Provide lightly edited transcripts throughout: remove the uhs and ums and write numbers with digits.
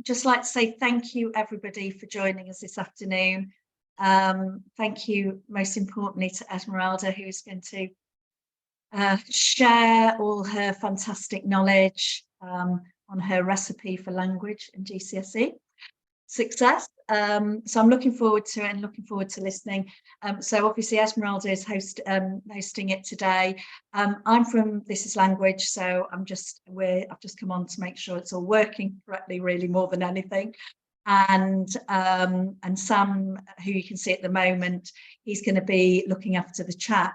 Just like to say thank you, everybody, for joining us this afternoon. Thank you, most importantly, to Esmeralda, who's going to share all her fantastic knowledge on her recipe for language and GCSE success. So I'm looking forward to it and looking forward to listening. So obviously Esmeralda is hosting it today. I'm from This Is Language, so I've just come on to make sure it's all working correctly, really, more than anything. And Sam, who you can see at the moment, he's going to be looking after the chat.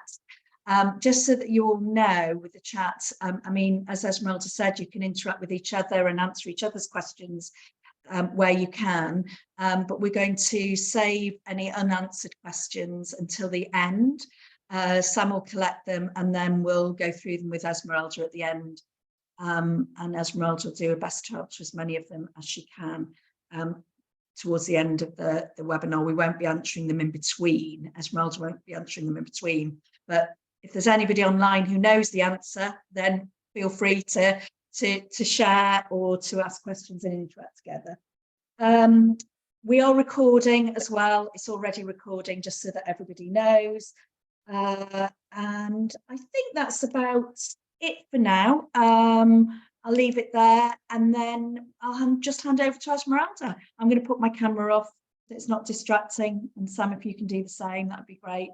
Just so that you all know, with the chat, I mean, as Esmeralda said, you can interact with each other and answer each other's questions where you can, but we're going to save any unanswered questions until the end. Sam will collect them and then we'll go through them with Esmeralda at the end, and Esmeralda will do her best to answer as many of them as she can towards the end of the webinar. We won't be answering them in between. Esmeralda won't be answering them in between, but if there's anybody online who knows the answer, then feel free to share or to ask questions and interact together. We are recording as well. It's already recording, just so that everybody knows. And I think that's about it for now. I'll leave it there and then I'll just hand over to Esmeralda. I'm going to put my camera off so it's not distracting. And Sam, if you can do the same, that'd be great.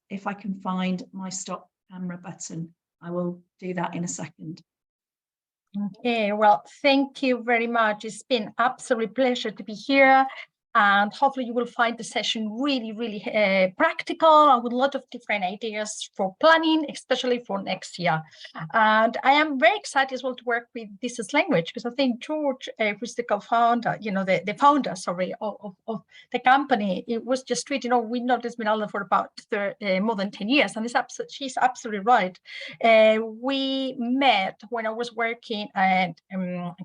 If I can find my stop camera button, I will do that in a second. Okay, well, thank you very much. It's been absolute pleasure to be here. And hopefully you will find the session really, really practical and with a lot of different ideas for planning, especially for next year. And I am very excited as well to work with This Is Language, because I think George, who's the co-founder, the founder, sorry, of the company, it was just tweeting, we know Esmeralda for about more than 10 years, and she's absolutely right. We met when I was working at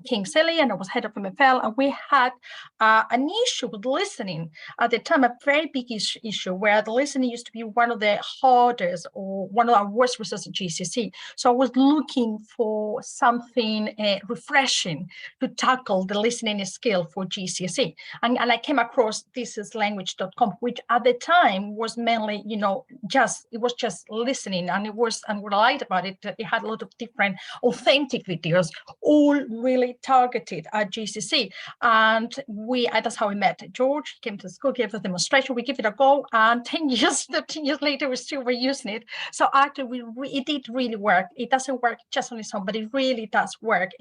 King's Lynn, and I was head of MFL, and we had an issue with listening at the time, a very big issue where the listening used to be one of the hardest or one of our worst results at GCSE. So I was looking for something refreshing to tackle the listening skill for GCSE, and I came across thisislanguage.com, which at the time was mainly, it was just listening, and what I liked about it, it had a lot of different authentic videos, all really targeted at GCSE, and that's how we met. George came to school, gave us a demonstration, we give it a go, and 13 years later, we still were using it. So actually, it did really work. It doesn't work just on its own, but it really does work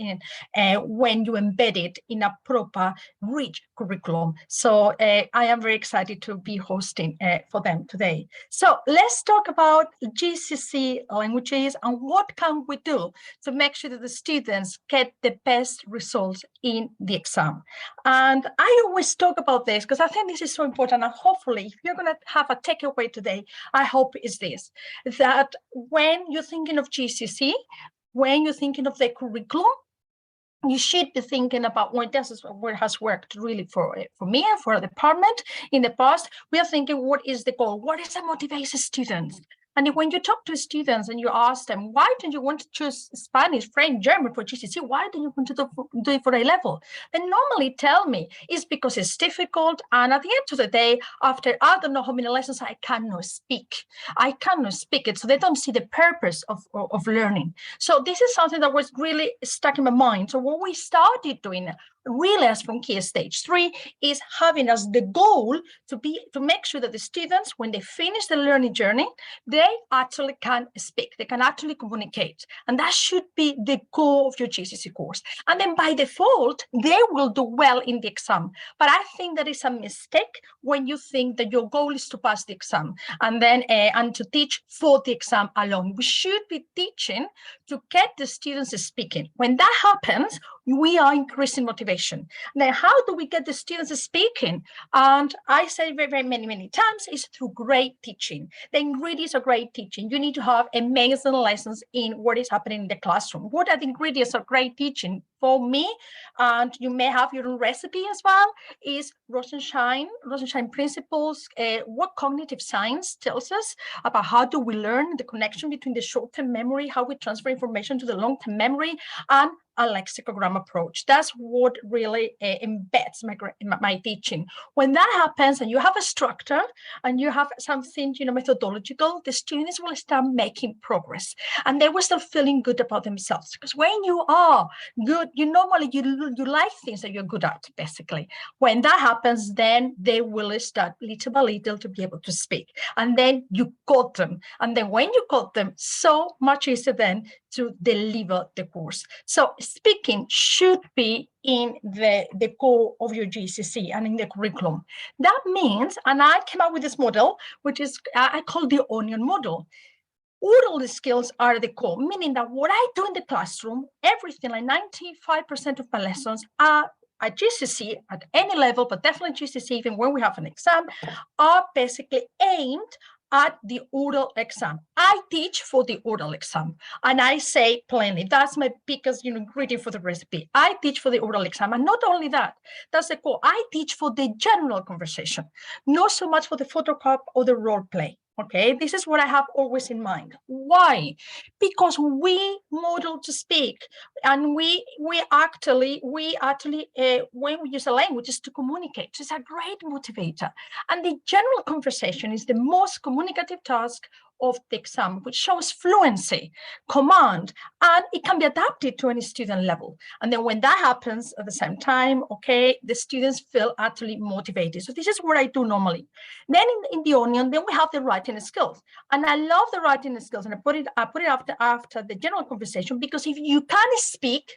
when you embed it in a proper, rich curriculum. So I am very excited to be hosting for them today. So let's talk about GCSE languages and what can we do to make sure that the students get the best results in the exam. And I always talk about this because I think this is so important, and hopefully if you're going to have a takeaway today, I hope is this, that when you're thinking of GCSE, when you're thinking of the curriculum, you should be thinking about what has worked really for me and for the department in the past. We are thinking, what is the goal? What is the motivation students? And when you talk to students and you ask them, why don't you want to choose Spanish, French, German for GCSE? Why don't you want to do it for A level? They normally tell me it's because it's difficult. And at the end of the day, after I don't know how many lessons, I cannot speak. I cannot speak it. So they don't see the purpose of learning. So this is something that was really stuck in my mind. So what we started doing really as from Key Stage 3 is having as the goal to make sure that the students, when they finish the learning journey, they actually can speak, they can actually communicate. And that should be the goal of your GCSE course. And then by default, they will do well in the exam. But I think that is a mistake when you think that your goal is to pass the exam and then and to teach for the exam alone. We should be teaching to get the students speaking. When that happens, we are increasing motivation. Now, how do we get the students speaking? And I say very, very many times is through great teaching. The ingredients of great teaching. You need to have amazing lessons in what is happening in the classroom. What are the ingredients of great teaching? for me, and you may have your own recipe as well, is Rosenshine principles, what cognitive science tells us about how do we learn, the connection between the short-term memory, how we transfer information to the long-term memory, and a lexicogram approach. That's what really embeds my teaching. When that happens and you have a structure and you have something, methodological, the students will start making progress and they will start feeling good about themselves. Because when you are good, you like things that you're good at, basically. When that happens, then they will start little by little to be able to speak. And then you got them. And then when you got them, so much easier then to deliver the course. So speaking should be in the core of your GCSE and in the curriculum. That means, and I came up with this model, which is, I call the onion model. Oral skills are the core, meaning that what I do in the classroom, everything, like 95% of my lessons are at GCSE at any level, but definitely GCSE, even when we have an exam, are basically aimed at the oral exam. I teach for the oral exam, and I say plainly, that's my biggest ingredient for the recipe. I teach for the oral exam, and not only that, that's the core. I teach for the general conversation, not so much for the photocard or the role play. Okay, this is what I have always in mind. Why? Because we model to speak, and we actually when we use a language is to communicate. It's a great motivator, and the general conversation is the most communicative task of the exam, which shows fluency, command, and it can be adapted to any student level. And then when that happens at the same time, okay, the students feel actually motivated. So this is what I do normally. Then in the onion, then we have the writing skills. And I love the writing skills, and I put it after the general conversation, because if you can speak,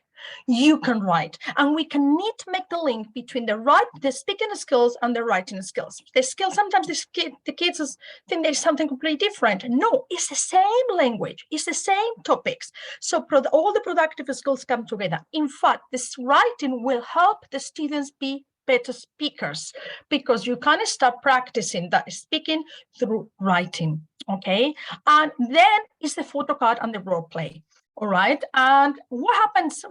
you can write, and we can need to make the link between the speaking skills and the writing skills. The skills, sometimes the kids think there's something completely different. No, it's the same language, it's the same topics. So all the productive skills come together. In fact, this writing will help the students be better speakers, because you can start practicing that speaking through writing. Okay, and then it's the photocard and the role play. All right, and what happens,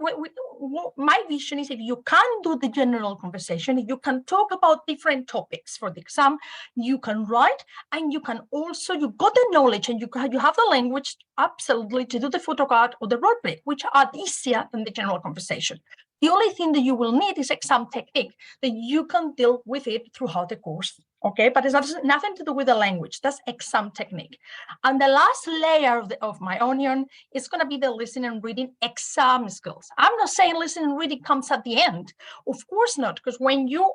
my vision is, if you can do the general conversation, you can talk about different topics for the exam, you can write, and you can also, you've got the knowledge and you have the language absolutely to do the photocard or the role play, which are easier than the general conversation. The only thing that you will need is exam technique, that you can deal with it throughout the course. Okay, but it's nothing to do with the language. That's exam technique. And the last layer of my onion is going to be the listening and reading exam skills. I'm not saying listening and reading comes at the end. Of course not, because when you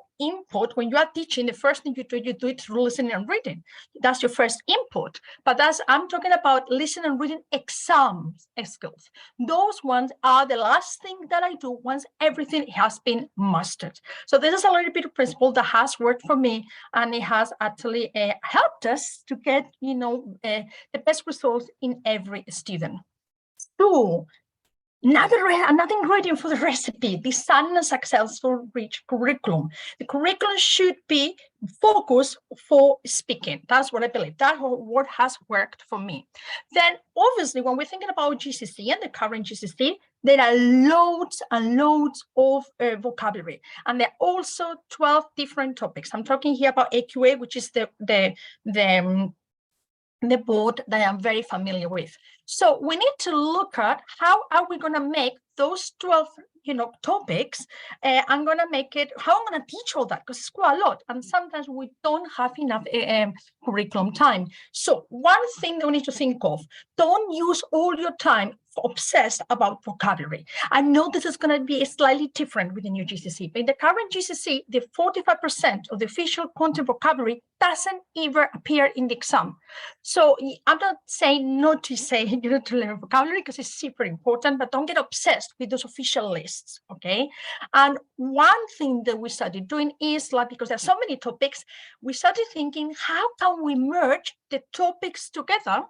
when you are teaching, the first thing you do it through listening and reading. That's your first input. But I'm talking about listening and reading exam skills. Those ones are the last thing that I do once everything has been mastered. So this is a little bit of principle that has worked for me, and it has actually helped us to get, the best results in every student. So another ingredient for the recipe, design a successful rich curriculum. The curriculum should be focused for speaking. That's what I believe. That's what has worked for me. Then obviously, when we're thinking about GCSE and the current GCSE, there are loads and loads of vocabulary, and there are also 12 different topics. I'm talking here about AQA, which is the board that I'm very familiar with. So we need to look at how are we going to make those 12 topics. I'm going to make it, how I'm going to teach all that, because it's quite a lot, and sometimes we don't have enough curriculum time. So one thing that we need to think of, don't use all your time obsessed about vocabulary. I know this is going to be slightly different within your GCSE, but in the current GCSE, the 45% of the official content vocabulary doesn't even appear in the exam. So I'm not saying not to say to learn vocabulary, because it's super important, but don't get obsessed with those official lists, okay? And one thing that we started doing is, because there's so many topics, we started thinking, how can we merge the topics together?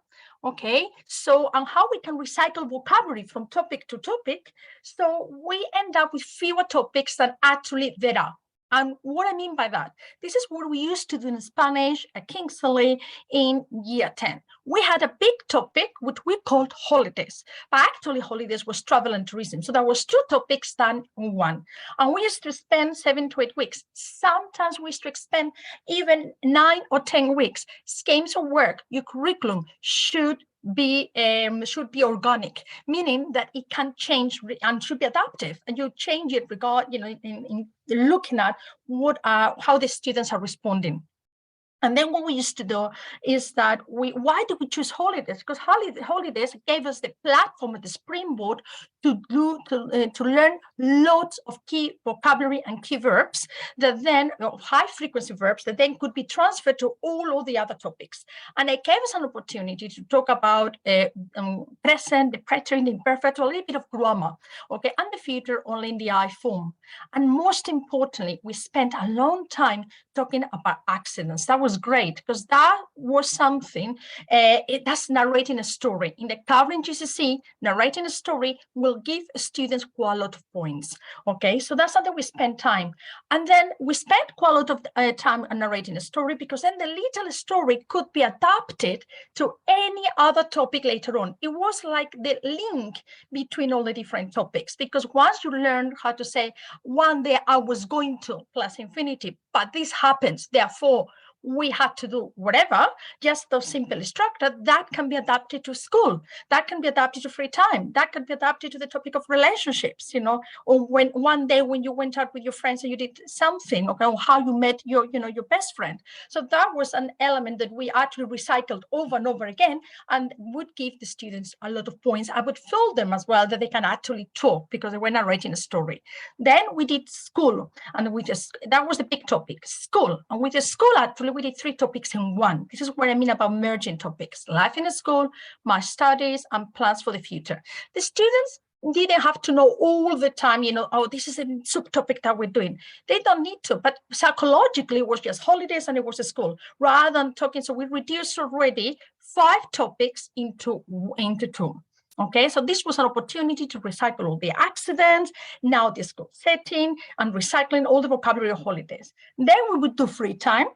Okay, so and how we can recycle vocabulary from topic to topic, so we end up with fewer topics than actually there are. And what I mean by that, this is what we used to do in Spanish at Kingsley in year 10. We had a big topic, which we called holidays, but actually holidays was travel and tourism. So there was 2 topics done in one. And we used to spend 7 to 8 weeks. Sometimes we used to spend even 9 or 10 weeks. Schemes of work, your curriculum should be organic, meaning that it can change and should be adaptive, and you change it in looking at how the students are responding. And then what we used to do is that why did we choose holidays? Because holidays gave us the platform, the springboard to learn lots of key vocabulary and key verbs that then, high frequency verbs that then could be transferred to all of the other topics. And it gave us an opportunity to talk about present, the preterite, the imperfect, a little bit of grammar, okay, and the future only in the I form. And most importantly, we spent a long time talking about accidents. That was great, because that was something, that's narrating a story. In the current GCSE, narrating a story will give students quite a lot of points, okay? So that's something we spent time. And then we spent quite a lot of time on narrating a story, because then the little story could be adapted to any other topic later on. It was like the link between all the different topics, because once you learn how to say, one day I was going to plus infinitive, but this happens, therefore we had to do whatever, just those simple structure, that can be adapted to school, that can be adapted to free time, that can be adapted to the topic of relationships, or when one day when you went out with your friends and you did something, okay, or how you met your best friend. So that was an element that we actually recycled over and over again, and would give the students a lot of points. I would fill them as well, that they can actually talk, because they were narrating a story. Then we did school, and that was the big topic, school. And with the school, actually, we did 3 topics in one. This is what I mean about merging topics: life in a school, my studies, and plans for the future. The students didn't have to know all the time, oh, this is a subtopic that we're doing. They don't need to, but psychologically, it was just holidays and it was a school, rather than talking. So we reduced already 5 topics into 2. Okay, so this was an opportunity to recycle all the accidents, now the school setting, and recycling all the vocabulary of holidays. Then we would do free time.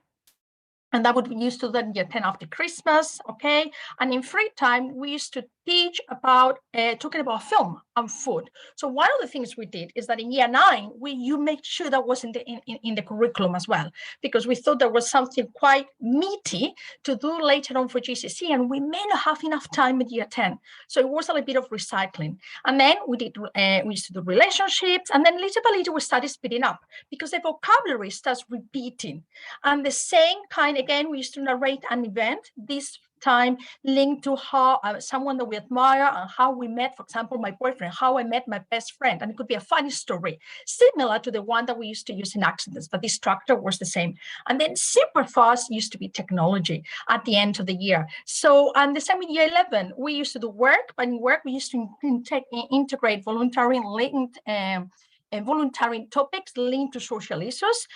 And that would be used to then year 10 after Christmas, okay? And in free time, we used to teach about talking about film and food. So one of the things we did is that in year 9, you make sure that was in the curriculum as well, because we thought there was something quite meaty to do later on for GCSE, and we may not have enough time in year 10. So it was a little bit of recycling. And then we used to do relationships, and then little by little we started speeding up, because the vocabulary starts repeating. And the same kind, again, we used to narrate an event, this time linked to how someone that we admire and how we met, for example, my boyfriend, how I met my best friend. And it could be a funny story, similar to the one that we used to use in accidents, but the structure was the same. And then super fast used to be technology at the end of the year. So, and the same in year 11, we used to do work, but in work, we used to integrate voluntary linked voluntary topics linked to social issues.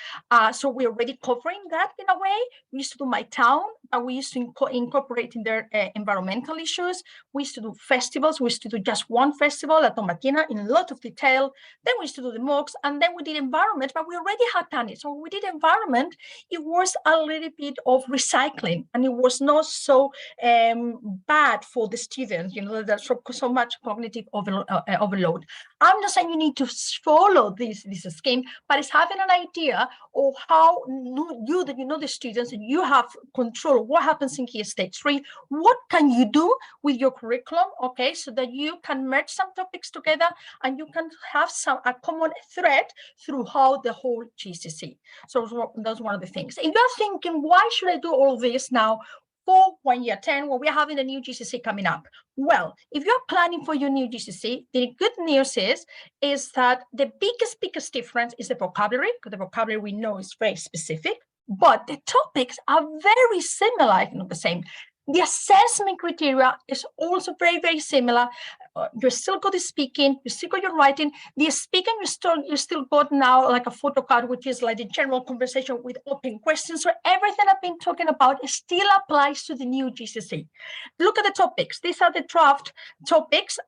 So we're already covering that in a way. We used to do my town, we used to incorporate in their environmental issues. We used to do festivals. We used to do just one festival at Tomatina in a lot of detail. Then we used to do the MOOCs, and then we did environment, but we already had done it. So when we did environment, it was a little bit of recycling, and it was not so bad for the students, there's so much cognitive overload. I'm not saying you need to follow this scheme, but it's having an idea of how the students, and you have control of what happens in key stage 3. What can you do with your curriculum, okay, so that you can merge some topics together and you can have a common thread throughout the whole GCSE. So that's one of the things. If you're thinking, why should I do all this now for 1 year 10 when we're having a new GCSE coming up? Well, if you're planning for your new GCSE, the good news is that the biggest difference is the vocabulary, because the vocabulary we know is very specific, but the topics are very similar, if not the same. The assessment criteria is also very, very similar. You still got the speaking, you still got your writing. The speaking, you still got now like a photocard, which is like the general conversation with open questions. So everything I've been talking about still applies to the new GCSE. Look at the topics. These are the draft topics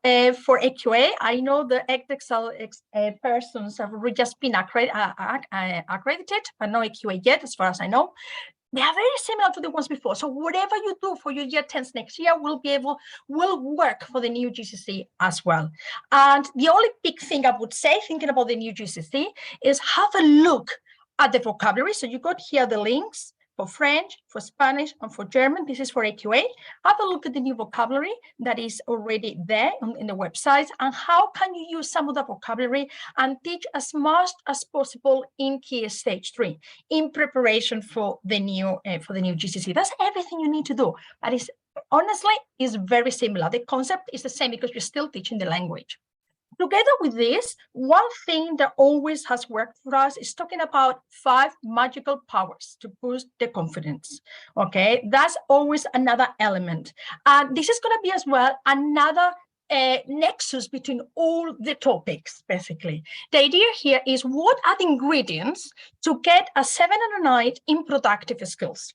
for AQA. I know the Excel persons have just been accredited, but no AQA yet, as far as I know. They are very similar to the ones before. So whatever you do for your year 10s next year will work for the new GCSE as well. And the only big thing I would say, thinking about the new GCSE, is have a look at the vocabulary. So you got here the links for French, for Spanish, and for German. This is for AQA. Have a look at the new vocabulary that is already there in the website, and how can you use some of the vocabulary and teach as much as possible in Key Stage 3 in preparation for the new GCSE. That's everything you need to do. But honestly, is very similar. The concept is the same because you're still teaching the language. Together with this, one thing that always has worked for us is talking about 5 magical powers to boost the confidence. Okay, that's always another element. And this is going to be as well another nexus between all the topics, basically. The idea here is, what are the ingredients to get a 7 and a 9 in productive skills?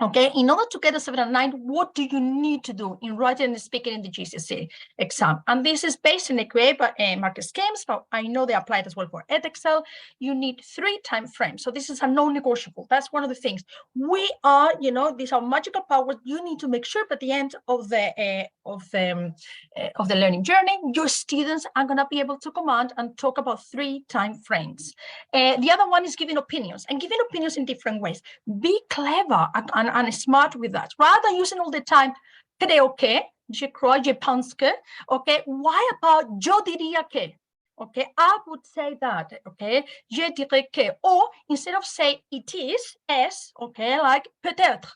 Okay, in order to get a 7 and 9, what do you need to do in writing and speaking in the GCSE exam? And this is based in AQA by market schemes, but I know they apply it as well for Edexcel. You need 3 time frames. So this is a non-negotiable. That's one of the things. We are, these are magical powers. You need to make sure at the end of the learning journey, your students are going to be able to command and talk about 3 time frames. The other one is giving opinions, and giving opinions in different ways. Be clever and smart with that, rather than using all the time creo que, je crois, je pense que. Okay, why about yo diría que? Okay, I would say that. Okay, je dirais que, or instead of say it is, es, okay, like peut-être.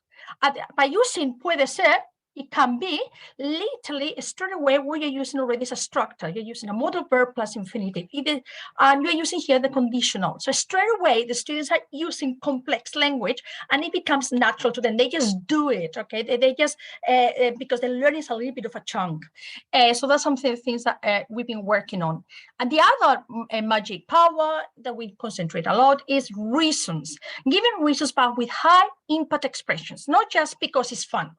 By using puede ser, it can be literally straight away what you're using already is a structure. You're using a modal verb plus infinitive. And you're using here the conditional. So straight away, the students are using complex language, and it becomes natural to them. They just do it, okay? They just, because the learning is a little bit of a chunk. So that's some of the things that we've been working on. And the other magic power that we concentrate a lot is reasons. Giving reasons, but with high impact expressions, not just because it's fun.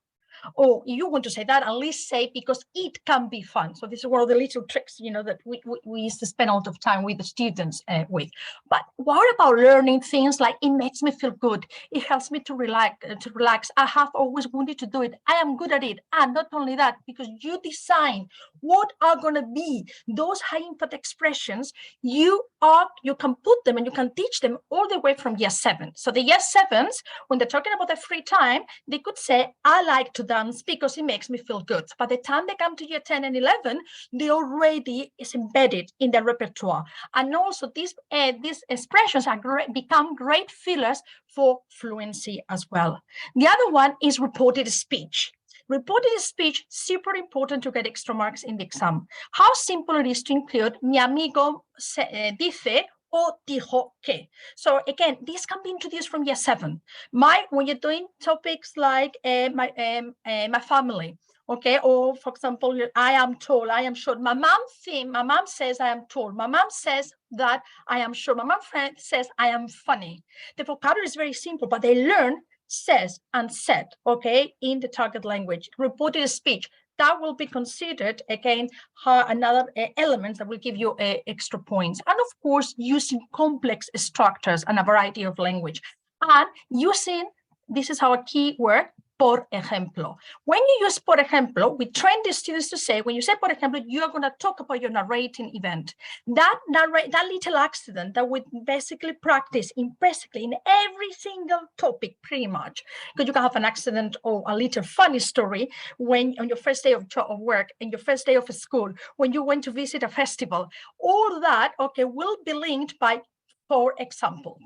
Or you want to say that, at least say because it can be fun. So this is one of the little tricks, that we used to spend a lot of time with the students with. But what about learning things like, it makes me feel good, it helps me to relax. I have always wanted to do it, I am good at it. And not only that, because you design what are going to be those high impact expressions, you can put them and you can teach them all the way from year 7. So the year 7s, when they're talking about their free time, they could say, I like to dance because it makes me feel good. By the time they come to year 10 and 11, they already is embedded in their repertoire. And also these expressions become great fillers for fluency as well. The other one is reported speech. Reported speech, super important to get extra marks in the exam. How simple it is to include mi amigo dice o dijo que. So again, this can be introduced from year 7. When you're doing topics like my family, okay, or for example, I am tall, I am short. My mom says I am tall. My mom says that I am short. My mom says I am funny. The vocabulary is very simple, but they learn says and said, okay, in the target language. Reported speech, that will be considered, again, another element that will give you extra points. And of course, using complex structures and a variety of language. And using, this is our key word, por ejemplo. When you use por ejemplo, we train the students to say, when you say por ejemplo, you're going to talk about your narrating event. That little accident that we basically practice in every single topic, pretty much. Because you can have an accident or a little funny story when on your first day of work and your first day of school, when you went to visit a festival. All that, okay, will be linked by for example,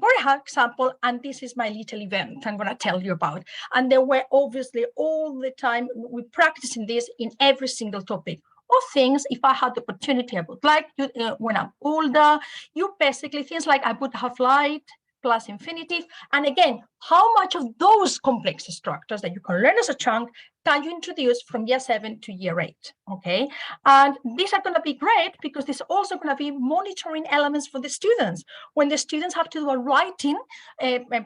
and this is my little event I'm going to tell you about. And there were obviously all the time, we practicing this in every single topic. Or things, if I had the opportunity, I would like to, when I'm older, you basically, things like I would have liked plus infinitive. And again, how much of those complex structures that you can learn as a chunk can you introduce from year 7 to year 8, okay? And these are gonna be great because there's also gonna be monitoring elements for the students. When the students have to do a writing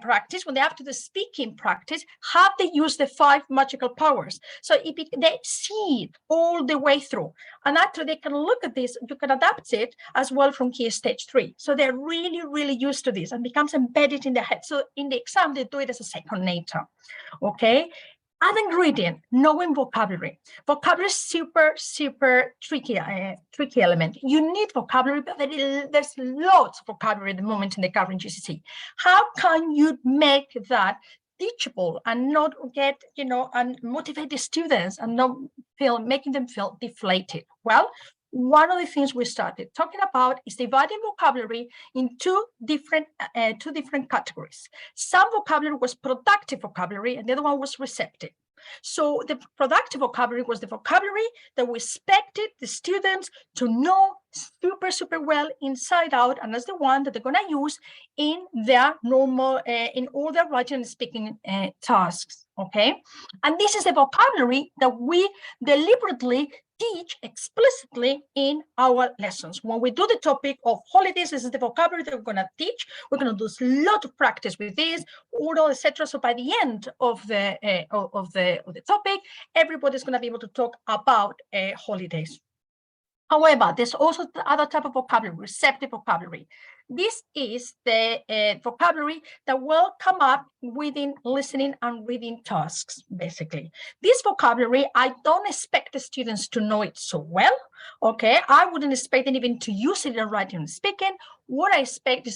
practice, when they have to do speaking practice, have they used the 5 magical powers? So they see it all the way through. And actually they can look at this, you can adapt it as well from Key Stage 3. So they're really, really used to this and becomes embedded in their head. So in the exam, they do it as a second nature, okay? Other ingredient, knowing vocabulary. Vocabulary is super tricky element. You need vocabulary, but there's lots of vocabulary at the moment in the current GCSE. How can you make that teachable and not get, and motivate the students and not making them feel deflated? Well, one of the things we started talking about is dividing vocabulary in two different categories. Some vocabulary was productive vocabulary and the other one was receptive. So the productive vocabulary was the vocabulary that we expected the students to know super well inside out, and that's the one that they're going to use in their normal, in all their writing and speaking tasks, okay? And this is the vocabulary that we deliberately teach explicitly in our lessons. When we do the topic of holidays, this is the vocabulary that we're going to teach. We're going to do a lot of practice with this, oral, etc. So by the end of the topic, everybody's going to be able to talk about holidays. However, there's also the other type of vocabulary, receptive vocabulary. This is the vocabulary that will come up within listening and reading tasks, basically. This vocabulary, I don't expect the students to know it so well, okay? I wouldn't expect them even to use it in writing and speaking. What I expect is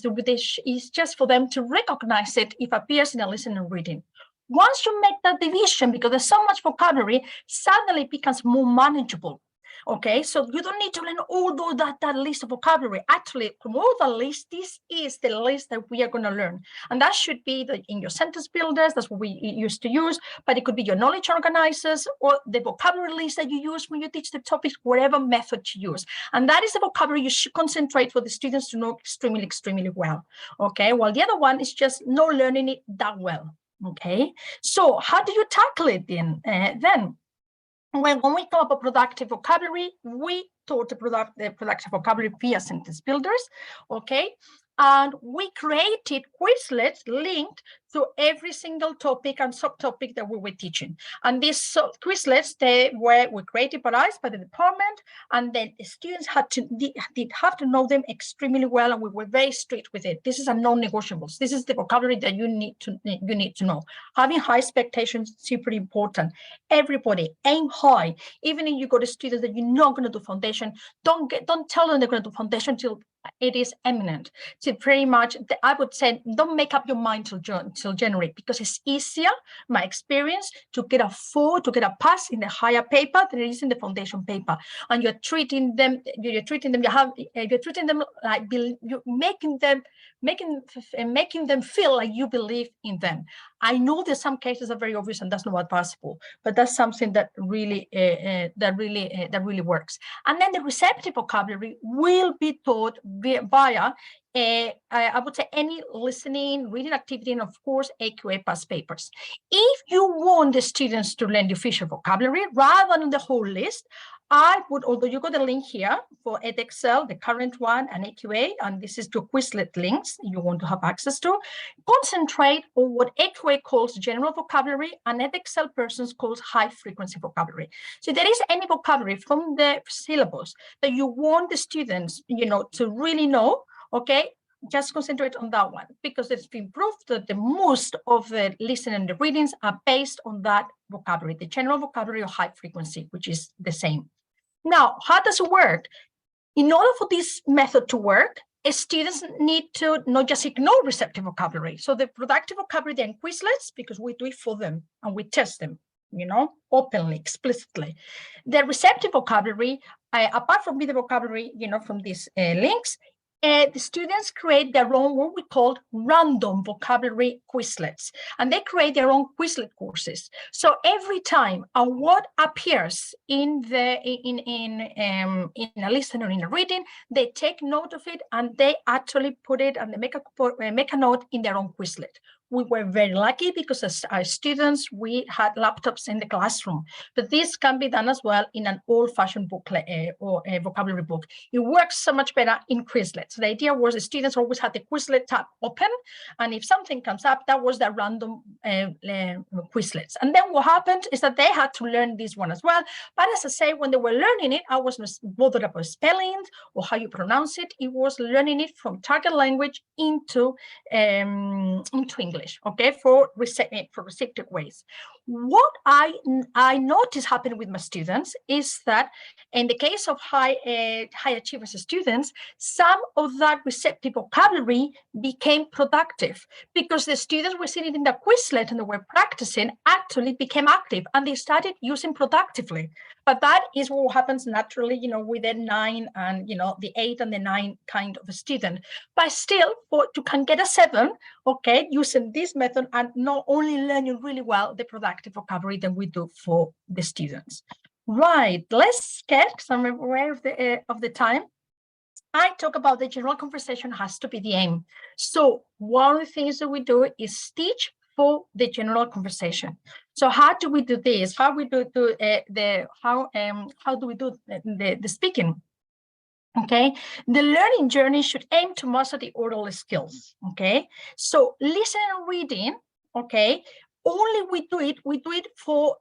just for them to recognize it if it appears in a listening and reading. Once you make that division, because there's so much vocabulary, suddenly it becomes more manageable. Okay, so you don't need to learn all that list of vocabulary. Actually, from all the list, this is the list that we are going to learn. And that should be in your sentence builders, that's what we used to use, but it could be your knowledge organizers or the vocabulary list that you use when you teach the topics, whatever method you use. And that is the vocabulary you should concentrate for the students to know extremely well. Okay, while the other one is just not learning it that well. Okay, so how do you tackle it then? When we talk about productive vocabulary, we taught the productive vocabulary via sentence builders, okay? And we created Quizlets linked to every single topic and subtopic that we were teaching. And these Quizlets, they were created by us, by the department, and then the students did have to know them extremely well, and we were very strict with it. This is a non-negotiables. This is the vocabulary that you need to know. Having high expectations is super important. Everybody aim high. Even if you got a student that you're not going to do foundation, don't tell them they're going to do foundation until it is eminent. So pretty much, I would say, don't make up your mind till January, because it's easier, my experience, to get a 4, to get a pass in the higher paper than it is in the foundation paper. And you're treating them like you're making them feel like you believe in them. I know that some cases are very obvious and that's not advisable, but that's something that really works. And then the receptive vocabulary will be taught via I would say any listening, reading activity, and of course AQA past papers. If you want the students to learn the official vocabulary rather than the whole list, I would, although you got the link here for edXL, the current one, and AQA, and this is your Quizlet links you want to have access to, concentrate on what AQA calls general vocabulary and edXL persons calls high frequency vocabulary. So if there is any vocabulary from the syllabus that you want the students, to really know, okay, just concentrate on that one, because it's been proved that the most of the listening and the readings are based on that vocabulary, the general vocabulary of high frequency, which is the same. Now, how does it work? In order for this method to work, students need to not just ignore receptive vocabulary. So the productive vocabulary, then Quizlets, because we do it for them and we test them, openly, explicitly. The receptive vocabulary, apart from the vocabulary, from these links, the students create their own what we call random vocabulary Quizlets, and they create their own Quizlet courses. So every time a word appears in a listen or in a reading, they take note of it and they actually put it and they make a note in their own Quizlet. We were very lucky because as our students, we had laptops in the classroom, but this can be done as well in an old-fashioned booklet or a vocabulary book. It works so much better in Quizlet. So the idea was the students always had the Quizlet tab open, and if something comes up, that was the random Quizlets. And then what happened is that they had to learn this one as well. But as I say, when they were learning it, I wasn't bothered about spellings or how you pronounce it. It was learning it from target language into English. Okay, for receptive ways. What I notice happening with my students is that in the case of high achievers students, some of that receptive vocabulary became productive because the students were sitting in the Quizlet and they were practicing, actually became active and they started using productively. But that is what happens naturally, you know, with the 9 and, you know, the 8 and the 9 kind of a student. But still, you can get a 7, okay, using this method and not only learning really well the productive vocabulary than we do for the students. Right, let's get, because I'm aware of the time. I talk about the general conversation has to be the aim. So one of the things that we do is teach for the general conversation. So how do we do this? How do we do the speaking? Okay, the learning journey should aim to master the oral skills. Okay, so listening and reading. Okay, only we do it for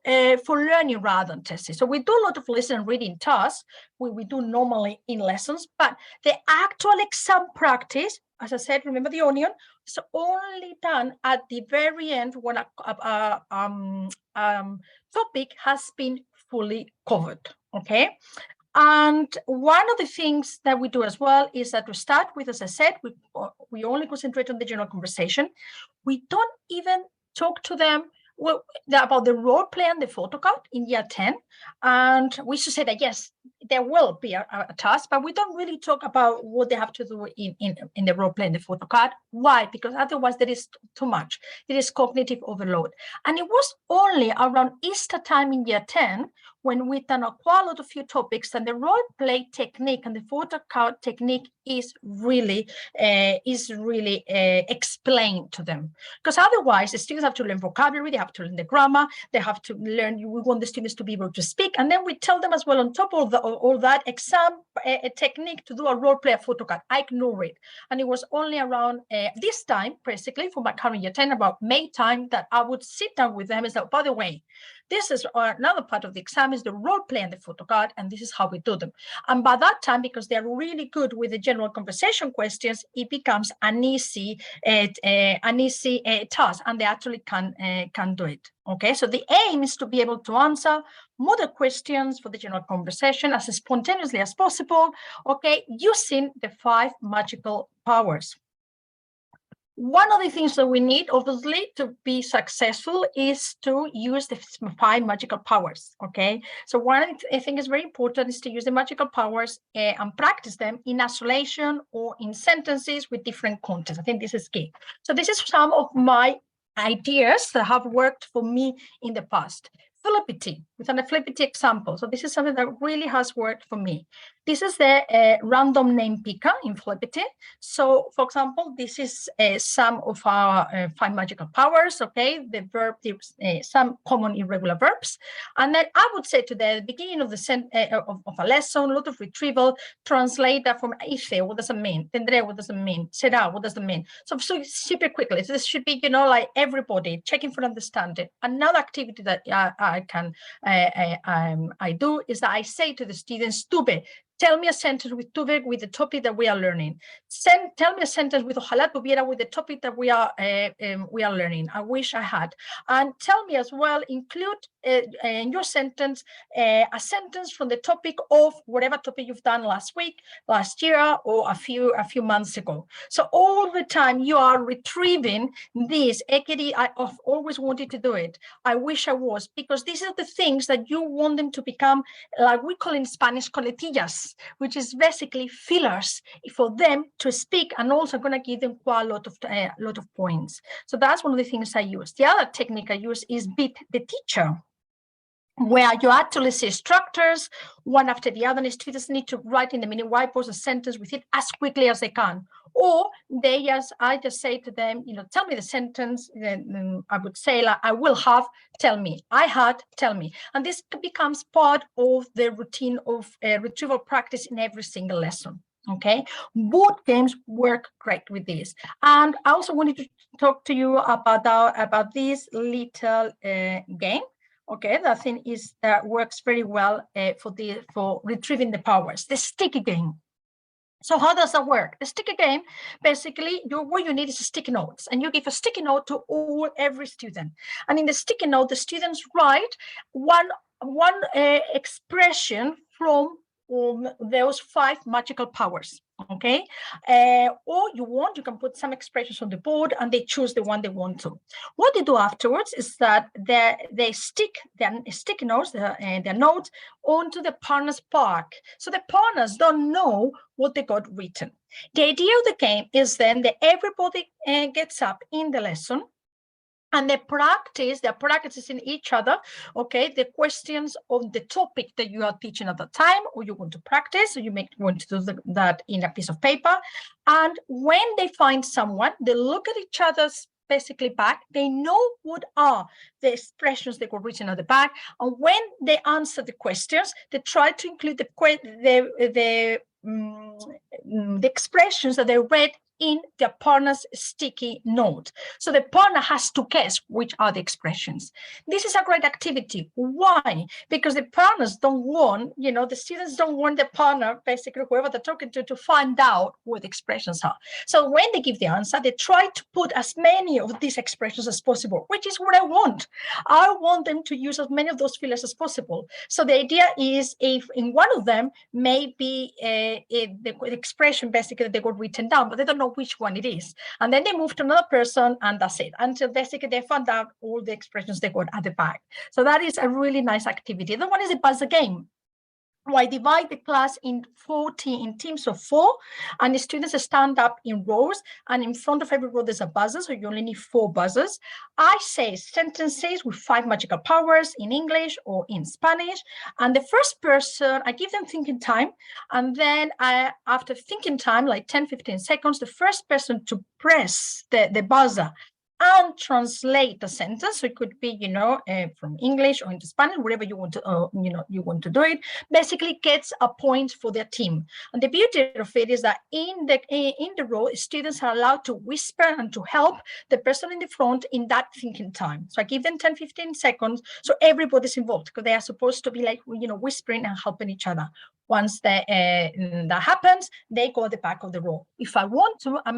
learning rather than testing. So we do a lot of listening and reading tasks we do normally in lessons, but the actual exam practice, as I said, remember the onion, is only done at the very end when a topic has been fully covered. Okay. And one of the things that we do as well is that to start with, as I said, we only concentrate on the general conversation. We don't even talk to them about the role play and the photocard in year 10. And we should say that, yes, there will be a task, but we don't really talk about what they have to do in the role play and the photocard. Why? Because otherwise there is too much. There is cognitive overload. And it was only around Easter time in year 10 when we done quite a lot of few topics, and the role play technique and the photocard technique is really explained to them. Because otherwise, the students have to learn vocabulary, they have to learn the grammar, they have to learn. We want the students to be able to speak, and then we tell them as well on top of all that exam technique to do a role play, a photocard. I ignore it, and it was only around this time, basically for my current year 10, about May time, that I would sit down with them and say, by the way, this is another part of the exam is the role play and the photocard, and this is how we do them. And by that time, because they're really good with the general conversation questions, it becomes an easy task, and they actually can do it. Okay, so the aim is to be able to answer model questions for the general conversation as spontaneously as possible. Okay, using the 5 magical powers. One of the things that we need, obviously, to be successful is to use the 5 magical powers, okay? So one I think is very important is to use the magical powers and practice them in isolation or in sentences with different contexts. I think this is key. So this is some of my ideas that have worked for me in the past. Flippity, with an flippity example. So this is something that really has worked for me. This is the random name picker in Flippity. So, for example, this is some of our 5 magical powers, okay? The verb, some common irregular verbs. And then I would say to the beginning of a lesson, a lot of retrieval, translate that from ife, what does it mean? Tendré, what does it mean? Será, what does it mean? So super quickly. So this should be, you know, like everybody checking for understanding. Another activity that I do is that I say to the students, tuve, tell me a sentence with tuve with the topic that we are learning. Tell me a sentence with ojalá tuviera with the topic that we are learning. I wish I had. And tell me as well, include in your sentence a sentence from the topic of whatever topic you've done last week, last year, or a few months ago. So all the time you are retrieving this. I've always wanted to do it. I wish I was, because these are the things that you want them to become, like we call in Spanish, coletillas. pass, which is basically fillers for them to speak, and also going to give them quite a lot of points. So that's one of the things I use. The other technique I use is beat the teacher, where you actually see structures one after the other, and the students need to write in the mini whiteboards a sentence with it as quickly as they can. Or I just say to them, tell me the sentence. Then I would say, like, I will have, tell me. I had, tell me. And this becomes part of the routine of retrieval practice in every single lesson. Okay, board games work great with this. And I also wanted to talk to you about this little game. Okay, that thing is that works very well for retrieving the powers, the sticky game. So how does that work? The sticky game, basically, what you need is sticky notes, and you give a sticky note to every student. And in the sticky note, the students write one expression from those 5 magical powers. Okay, or you can put some expressions on the board, and they choose the one they want to. What they do afterwards is that they stick their sticky notes, their notes, onto the partner's park, so the partners don't know what they got written. The idea of the game is then that everybody gets up in the lesson, and they're practicing each other, okay, the questions on the topic that you are teaching at the time, or you want to practice, or you want to do that in a piece of paper. And when they find someone, they look at each other's basically back, they know what are the expressions that were written at the back, and when they answer the questions, they try to include the expressions that they read in their partner's sticky note. So the partner has to guess which are the expressions. This is a great activity. Why? Because the partners don't want, the students don't want the partner, basically whoever they're talking to find out what the expressions are. So when they give the answer, they try to put as many of these expressions as possible, which is what I want. I want them to use as many of those fillers as possible. So the idea is, if in one of them maybe the expression basically they got written down, but they don't know which one it is, and then they move to another person, and that's it, until basically they found out all the expressions they got at the back. So that is a really nice activity. The one is a buzzer game. I divide the class in teams of 4, and the students stand up in rows, and in front of every row there's a buzzer, so you only need 4 buzzers. I say sentences with 5 magical powers in English or in Spanish, and the first person, I give them thinking time, and then after thinking time, like 10-15 seconds, the first person to press the buzzer and translate the sentence, so it could be from English or into Spanish, wherever you want to do it, basically gets a point for their team. And the beauty of it is that in the row, students are allowed to whisper and to help the person in the front in that thinking time. So I give them 10-15 seconds, so everybody's involved, because they are supposed to be like whispering and helping each other. Once that happens, they go at the back of the row. If I want to, I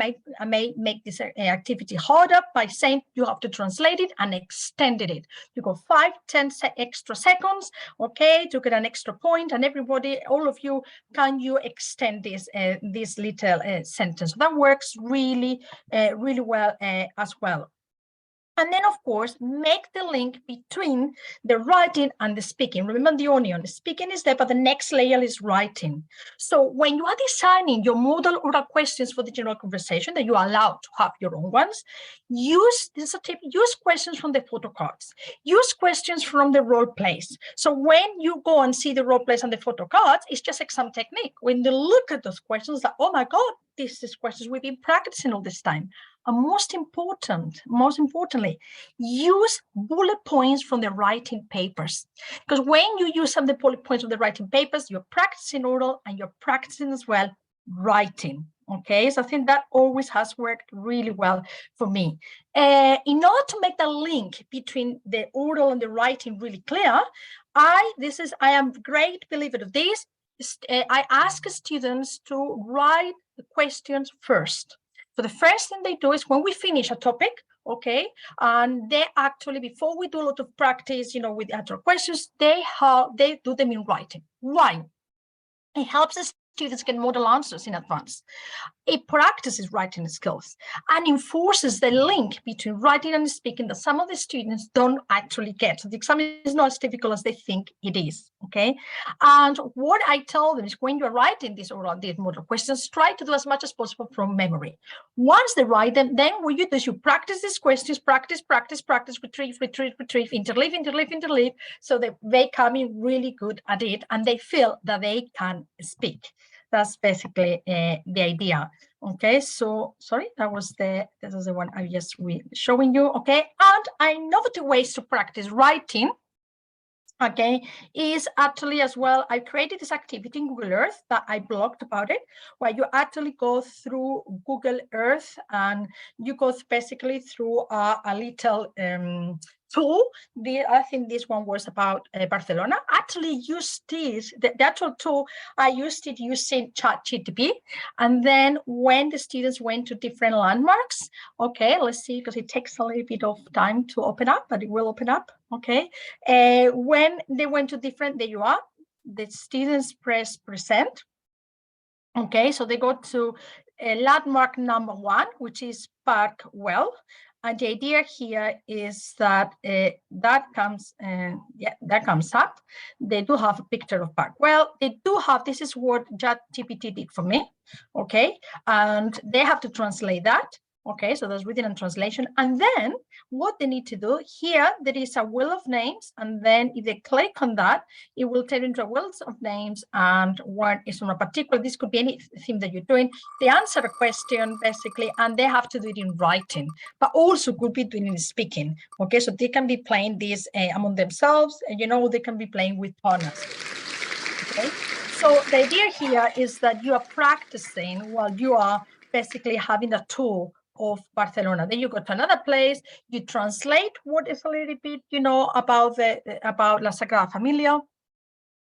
may make this activity harder by saying you have to translate it and extended it. You go 5-10 extra seconds, okay, to get an extra point, and everybody, all of you, can you extend this little sentence? That works really well as well. And then, of course, make the link between the writing and the speaking. Remember the onion. The speaking is there, but the next layer is writing. So when you are designing your model oral questions for the general conversation, that you are allowed to have your own ones, use questions from the Photocards. Use questions from the role plays. So when you go and see the role plays and the Photocards, it's just exam technique. When you look at those questions, like, oh my God, this is questions we've been practicing all this time. And most importantly, use bullet points from the writing papers. Because when you use some of the bullet points of the writing papers, you're practicing oral and you're practicing as well writing. Okay, so I think that always has worked really well for me. In order to make the link between the oral and the writing really clear, I am a great believer of this. I ask students to write the questions first. So the first thing they do is when we finish a topic, okay, and they actually, before we do a lot of practice, with actual questions, they do them in writing. Why? It helps the students get model answers in advance. It practices writing skills and enforces the link between writing and speaking that some of the students don't actually get. So the exam is not as difficult as they think it is, okay? And what I tell them is when you're writing these model questions, try to do as much as possible from memory. Once they write them, then what you do is you practice these questions, practice, retrieve, interleave, so that they come in really good at it and they feel that they can speak. That's basically the idea. Okay, so sorry, this is the one I just showing you. Okay, and another ways to practice writing, okay, is actually as well, I created this activity in Google Earth that I blogged about it, where you actually go through Google Earth and you go basically through a little tool. I think this one was about Barcelona. Actually used this, the actual tool, I used it using ChatGPT. And then when the students went to different landmarks, okay, let's see, because it takes a little bit of time to open up, but it will open up, okay. When they went to different, there you are, the students press present. Okay, so they go to landmark number 1, which is Park Well. And the idea here is that that comes up. They do have a picture of Park. Well, they do have, this is what ChatGPT did for me, okay? And they have to translate that. Okay, so that's written and translation. And then what they need to do here, there is a wheel of names. And then if they click on that, it will turn into a wheel of names. And one is on a particular, this could be anything that you're doing. They answer a question basically, and they have to do it in writing, but also could be doing it in speaking. Okay, so they can be playing this among themselves, and you know, they can be playing with partners. Okay, so the idea here is that you are practicing while you are basically having a tour of Barcelona. Then you go to another place, you translate what is a little bit, you know, about La Sagrada Familia.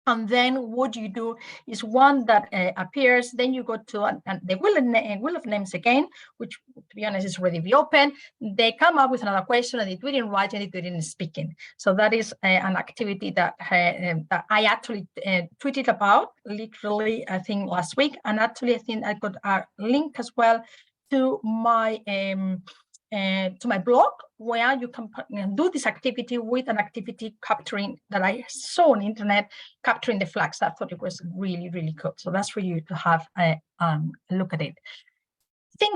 And then what you do is one that appears, then you go to the wheel of names again, which to be honest is already be open. They come up with another question and they do it in writing, they do it in speaking. So that is an activity that I actually tweeted about literally, I think last week. And actually I think I got a link as well to my blog, where you can do this activity with an activity capturing that I saw on the internet, capturing the flags. I thought it was really, really cool. So that's for you to have a look at it. The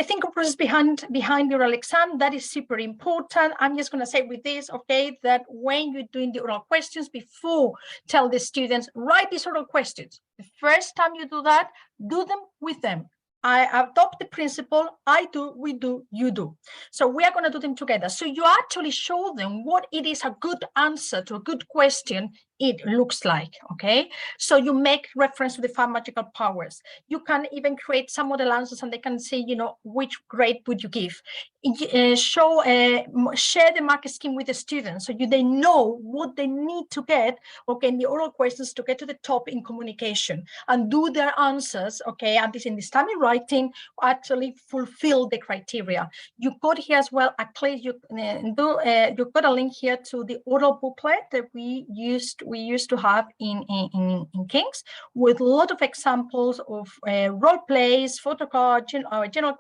thinking process behind the oral exam, that is super important. I'm just going to say with this, okay, that when you're doing the oral questions, before tell the students, write these oral questions. The first time you do that, do them with them. I adopt the principle, I do, we do, you do. So we are going to do them together. So you actually show them what it is a good answer to a good question it looks like, okay? So you make reference to the 5 magical powers. You can even create some model answers and they can say, you know, which grade would you give? Share the mark scheme with the students so they know what they need to get, okay, in the oral questions to get to the top in communication and do their answers, okay, and this in this time in writing actually fulfill the criteria. You got here as well, you've got a link here to the oral booklet that we used to have in King's with a lot of examples of role plays, Photocards, general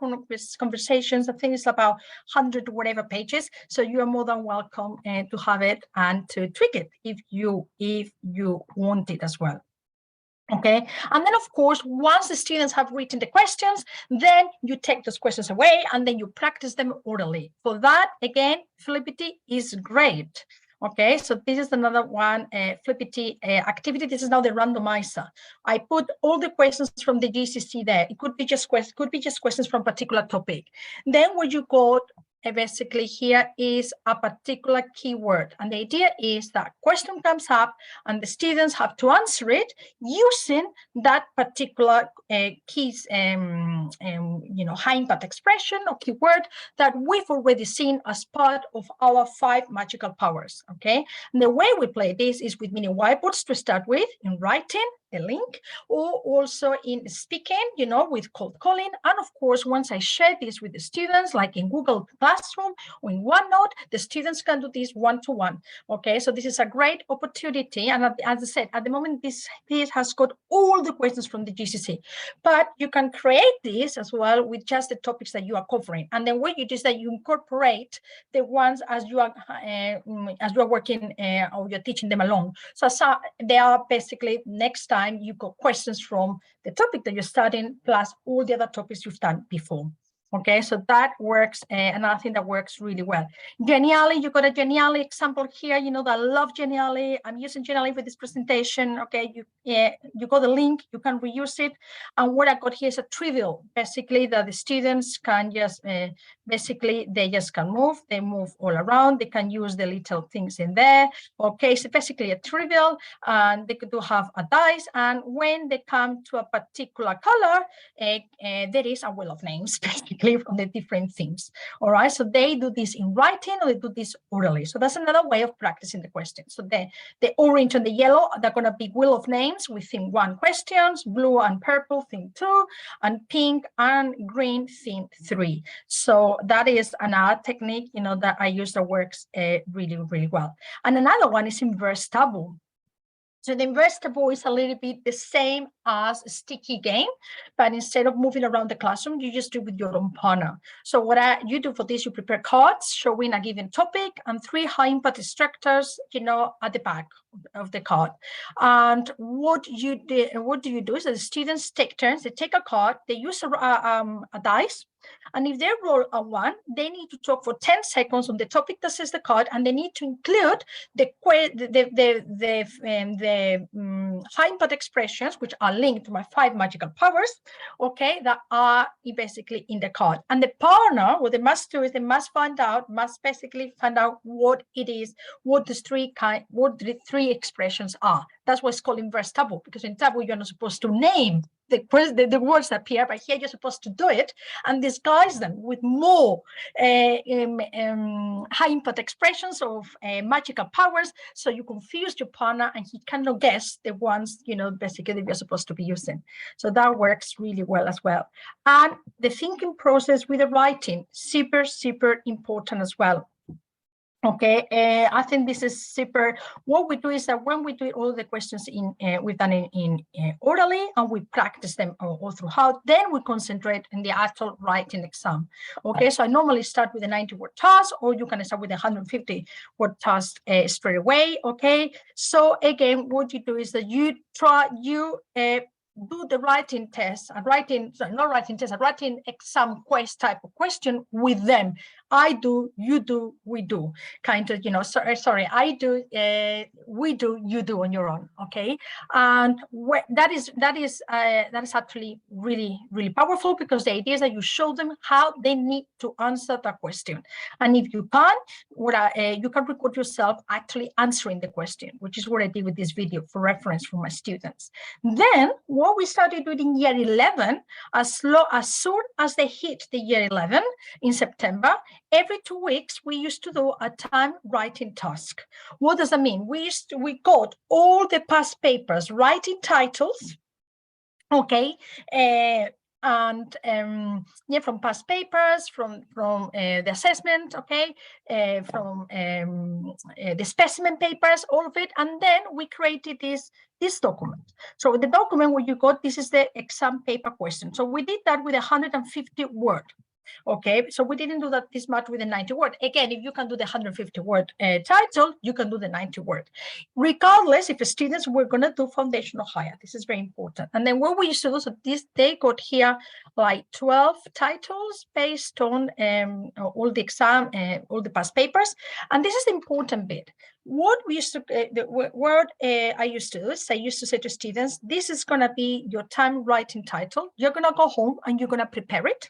conversations. I think it's about 100 whatever pages. So you are more than welcome to have it and to tweak it if you want it as well. Okay, and then of course, once the students have written the questions, then you take those questions away and then you practice them orally. For that, again, Flippity is great. Okay, so this is another one, Flippity activity. This is now the randomizer. I put all the questions from the GCSE there. It could be just questions from a particular topic. Then when you go, basically here is a particular keyword. And the idea is that question comes up and the students have to answer it using that particular keys, high impact expression or keyword that we've already seen as part of our 5 magical powers, okay? And the way we play this is with mini whiteboards to start with in writing, a link, or also in speaking, you know, with cold calling. And of course, once I share this with the students, like in Google Classroom or in OneNote, the students can do this one-to-one. Okay, so this is a great opportunity. And as I said, at the moment, this has got all the questions from the GCSE, but you can create this as well with just the topics that you are covering. And then what you do is that you incorporate the ones as you are working or you're teaching them along. So they are basically, next time you got questions from the topic that you're studying plus all the other topics you've done before. Okay, so that works, another thing that works really well. Genially, you got a Genially example here. You know that I love Genially. I'm using Genially for this presentation. Okay, you got the link, you can reuse it. And what I got here is a trivial, basically, that the students can just, basically, they just can move. They move all around. They can use the little things in there. Okay, so basically a trivial, and they could have a dice. And when they come to a particular color, there is a wheel of names, basically, from the different themes. All right, so they do this in writing or they do this orally. So that's another way of practicing the question. So the orange and the yellow, they're going to be wheel of names with theme 1 questions, blue and purple theme 2, and pink and green theme 3. So that is another technique, you know, that I use that works really, really well. And another one is inverse taboo. So the inverse taboo is a little bit the same as a sticky game, but instead of moving around the classroom, you just do it with your own partner. So what you do for this, you prepare cards showing a given topic and 3 high impact structures, you know, at the back of the card. And what do you do is that the students take turns. They take a card, they use a dice. And if they roll a 1, they need to talk for 10 seconds on the topic that says the card, and they need to include the high impact expressions, which are linked to my 5 magical powers, okay, that are basically in the card. And the partner, what they must do is they must basically find out what it is, what the 3 expressions are. That's why it's called inverse taboo, because in taboo you're not supposed to name the words that appear, but here you're supposed to do it and disguise them with more high impact expressions of magical powers, so you confuse your partner and he cannot guess the ones, you know, basically that you're supposed to be using. So that works really well as well. And the thinking process with the writing, super, super important as well. Okay, I think this is super. What we do is that when we do all the questions we've done in orally, and we practice them all throughout, then we concentrate in the actual writing exam. Okay, so I normally start with a 90-word task, or you can start with a 150-word task straight away. Okay, so again, what you do is that you do the writing test, a writing exam quest type of question with them. I do, you do, we do, kind of, you know, sorry, I do, we do, you do on your own, okay? And that is actually really, really powerful, because the idea is that you show them how they need to answer that question. And if you can, you can record yourself actually answering the question, which is what I did with this video for reference for my students. Then what we started doing in year 11, as soon as they hit the year 11 in September, every 2 weeks, we used to do a time writing task. What does that mean? We got all the past papers, writing titles, okay, and yeah, from past papers, from the assessment, okay, from the specimen papers, all of it, and then we created this document. So the document where you got, this is the exam paper question. So we did that with 150 word. Okay, so we didn't do that this much with the 90 word. Again, if you can do the 150 word title, you can do the 90 word. Regardless, if the students were going to do foundation or higher, this is very important. And then what we used to do, so they got here like 12 titles based on all the exam, all the past papers. And this is the important bit. What we used to, I used to do is I used to say to students, this is going to be your time writing title. You're going to go home and you're going to prepare it.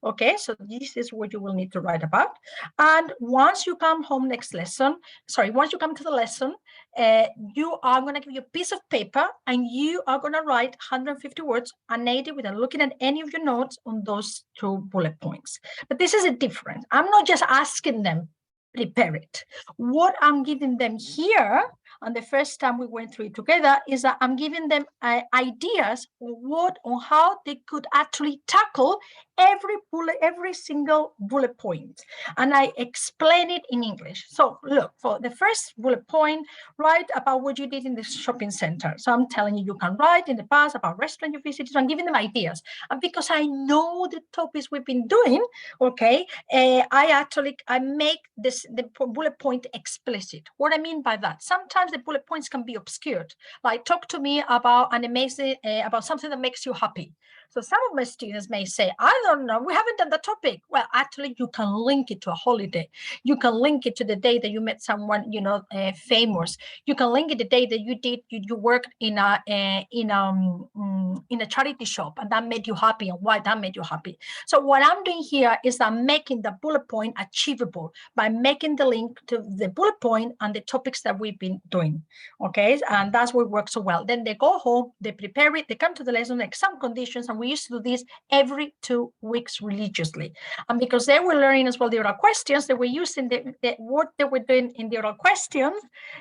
Okay, so this is what you will need to write about. And once you come home once you come to the lesson, you are going to give you a piece of paper and you are going to write 150 words unaided without looking at any of your notes on those 2 bullet points. But this is a difference. I'm not just asking them, prepare it. What I'm giving them here, and the first time we went through it together, is that I'm giving them ideas on how they could actually tackle every single bullet point, and I explain it in English. So look, for the first bullet point, write about what you did in the shopping center. So I'm telling you, you can write in the past about restaurant you visited. So I'm giving them ideas, and because I know the topics we've been doing, okay, I make the bullet point explicit. What I mean by that, sometimes the bullet points can be obscured, like talk to me about an amazing about something that makes you happy. So some of my students may say, I don't know, we haven't done the topic. Well, actually, you can link it to a holiday. You can link it to the day that you met someone, famous. You can link it the day that you worked in a charity shop, and that made you happy, and why that made you happy. So what I'm doing here is I'm making the bullet point achievable by making the link to the bullet point and the topics that we've been doing. Okay, and that's what works so well. Then they go home, they prepare it, they come to the lesson, exam conditions, and we used to do this every 2 weeks religiously. And because they were learning as well the oral questions, they were using the what they were doing in the oral questions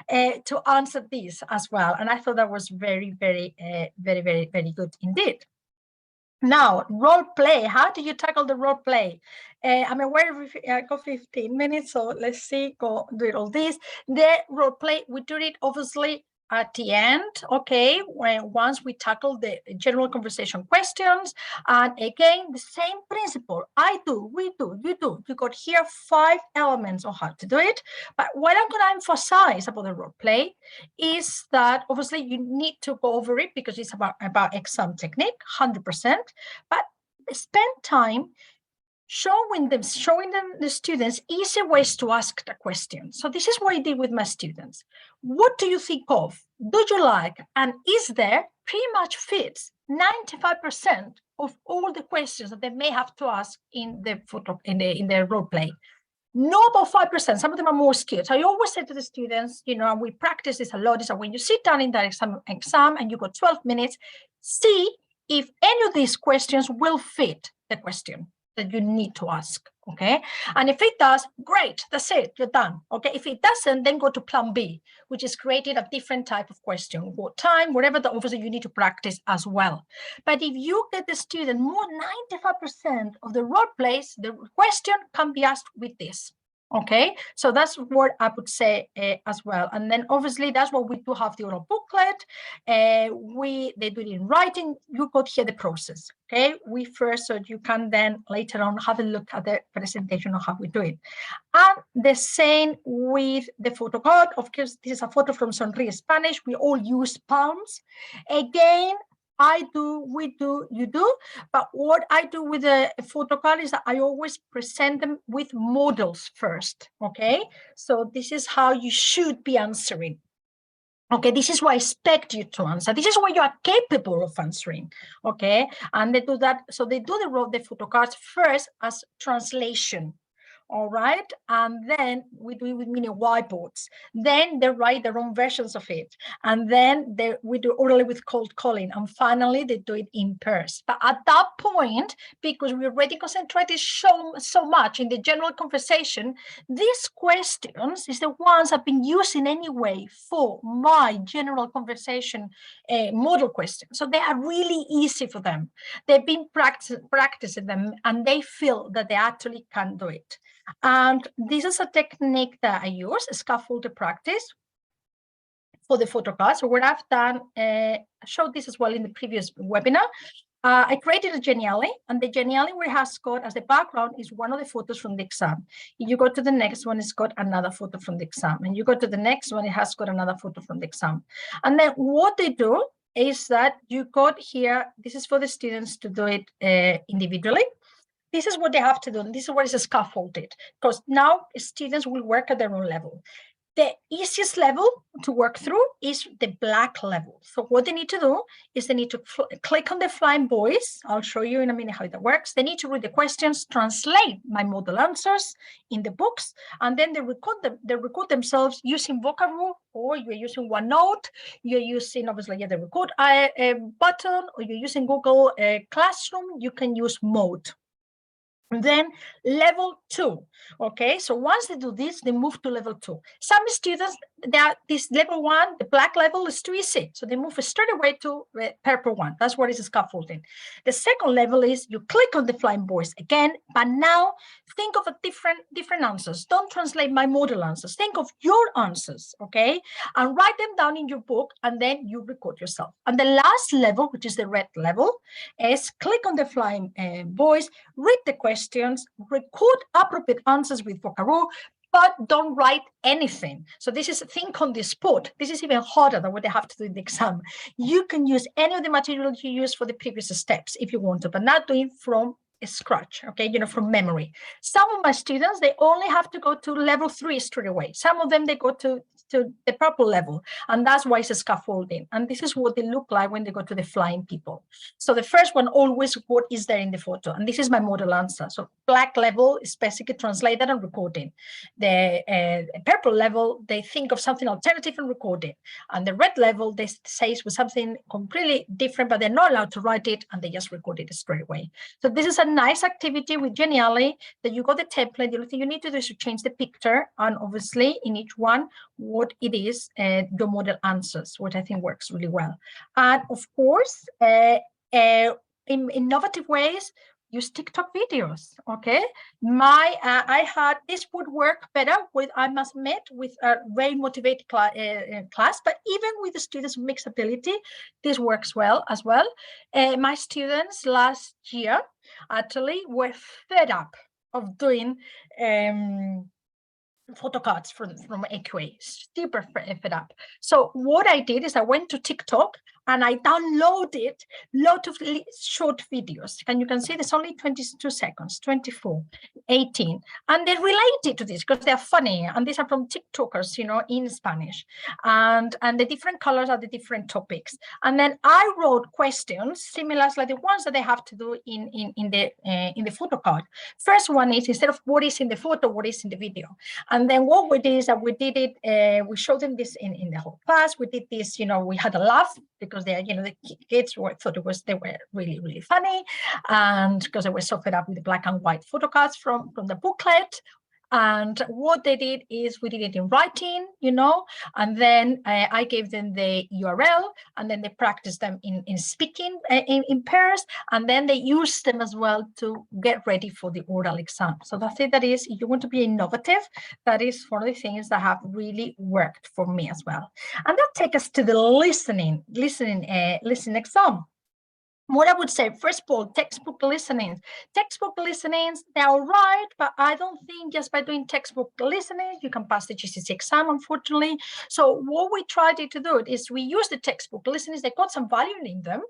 to answer these as well. And I thought that was very, very, very good indeed. Now, role play. How do you tackle the role play? I'm aware I got 15 minutes, so let's see, go do all this. The role play, we do it obviously at the end, okay, once we tackle the general conversation questions. And again, the same principle. I do, we do, you do. You got here 5 elements on how to do it. But what I'm going to emphasize about the role play is that obviously you need to go over it because it's about exam technique, 100%. But spend time showing them the students easy ways to ask the question. So this is what I did with my students. What do you think of? Do you like? And is there? Pretty much fits 95% of all the questions that they may have to ask in the role play. No, about 5%. Some of them are more skewed. So I always say to the students, and we practice this a lot, is that when you sit down in that exam and you got 12 minutes, see if any of these questions will fit the question that you need to ask, okay? And if it does, great, that's it, you're done, okay? If it doesn't, then go to plan B, which is creating a different type of question, what time, whatever, obviously you need to practice as well. But if you get the student more, 95% of the role plays, the question can be asked with this. Okay, so that's what I would say as well. And then obviously that's what we do have the oral booklet. They do it in writing. You got here the process. Okay, we first, so you can then later on have a look at the presentation of how we do it. And the same with the photo card. Of course, this is a photo from Sonríe Spanish. We all use palms. Again, I do, we do, you do. But what I do with the photo card is that I always present them with models first, okay? So this is how you should be answering. Okay, this is what I expect you to answer. This is what you are capable of answering, okay? And they do that, so they do the photo cards first as translation. All right, and then we do it with mini whiteboards. Then they write their own versions of it, and then we do orally with cold calling, and finally they do it in pairs. But at that point, because we already concentrated so much in the general conversation, these questions is the ones I've been using anyway for my general conversation model questions. So they are really easy for them. They've been practicing them, and they feel that they actually can do it. And this is a technique that I use, scaffolding practice, for the photo card. So what I've done, I showed this as well in the previous webinar. I created a Geniali, and the Geniali we has got as the background is one of the photos from the exam. If you go to the next one, it's got another photo from the exam. And you go to the next one, it has got another photo from the exam. And then what they do is that you got here, this is for the students to do it individually. This is what they have to do. And this is what is scaffolded, because now students will work at their own level. The easiest level to work through is the black level. So what they need to do is they need to click on the flying voice. I'll show you in a minute how that works. They need to read the questions, translate my model answers in the books, and then they record themselves using Vocabulary, or you're using OneNote, you're using obviously the record button, or you're using Google Classroom. You can use Mode. Then level 2, okay? So once they do this, they move to level 2. Some students, this level 1, the black level is too easy. So they move straight away to the purple one. That's what is scaffolding. The second level is you click on the flying boys again, but now think of a different answers. Don't translate my model answers. Think of your answers, okay? And write them down in your book, and then you record yourself. And the last level, which is the red level, is click on the flying boys, read the questions, record appropriate answers with Vocaro, but don't write anything. So this is think on the spot. This is even harder than what they have to do in the exam. You can use any of the material you use for the previous steps if you want to, but not doing from scratch, okay, from memory. Some of my students, they only have to go to level 3 straight away. Some of them, they go to the purple level, and that's why it's a scaffolding. And this is what they look like when they go to the flying people. So the first one, always what is there in the photo, and this is my model answer. So black level is basically translated and recording. The purple level, they think of something alternative and record it, and the red level, they say it was something completely different, but they're not allowed to write it, and they just record it straight away. So this is a nice activity with Genially, that you got the template. The only thing you need to do is to change the picture, and obviously in each one what it is your model answers, which I think works really well. And of course, in innovative ways, use TikTok videos. Okay, I had this would work better with, I must admit, with a very motivated class, but even with the students with mixed ability, this works well as well. My students last year actually were fed up of doing Photocards from AQA, super fed up. So what I did is I went to TikTok and I downloaded lots of short videos. And you can see there's only 22 seconds, 24, 18. And they're related to this because they're funny. And these are from TikTokers, in Spanish. And the different colors are the different topics. And then I wrote questions similar like the ones that they have to do in the photo card. First one is, instead of what is in the photo, what is in the video. And then what we did is that we did it, we showed them this in the whole class. We did this, we had a laugh because they, the kids thought they were really, really funny. And because they were so fed up with the black and white photo cards from the booklet. And what they did is we did it in writing, and then I gave them the URL, and then they practiced them in speaking in pairs, and then they used them as well to get ready for the oral exam. So that's it. That is, if you want to be innovative, that is one of the things that have really worked for me as well. And that takes us to the listening exam. What I would say, first of all, textbook listenings. Textbook listenings, they're all right, but I don't think just by doing textbook listenings, you can pass the GCSE exam, unfortunately. So what we tried to do is we use the textbook listenings. They got some value in them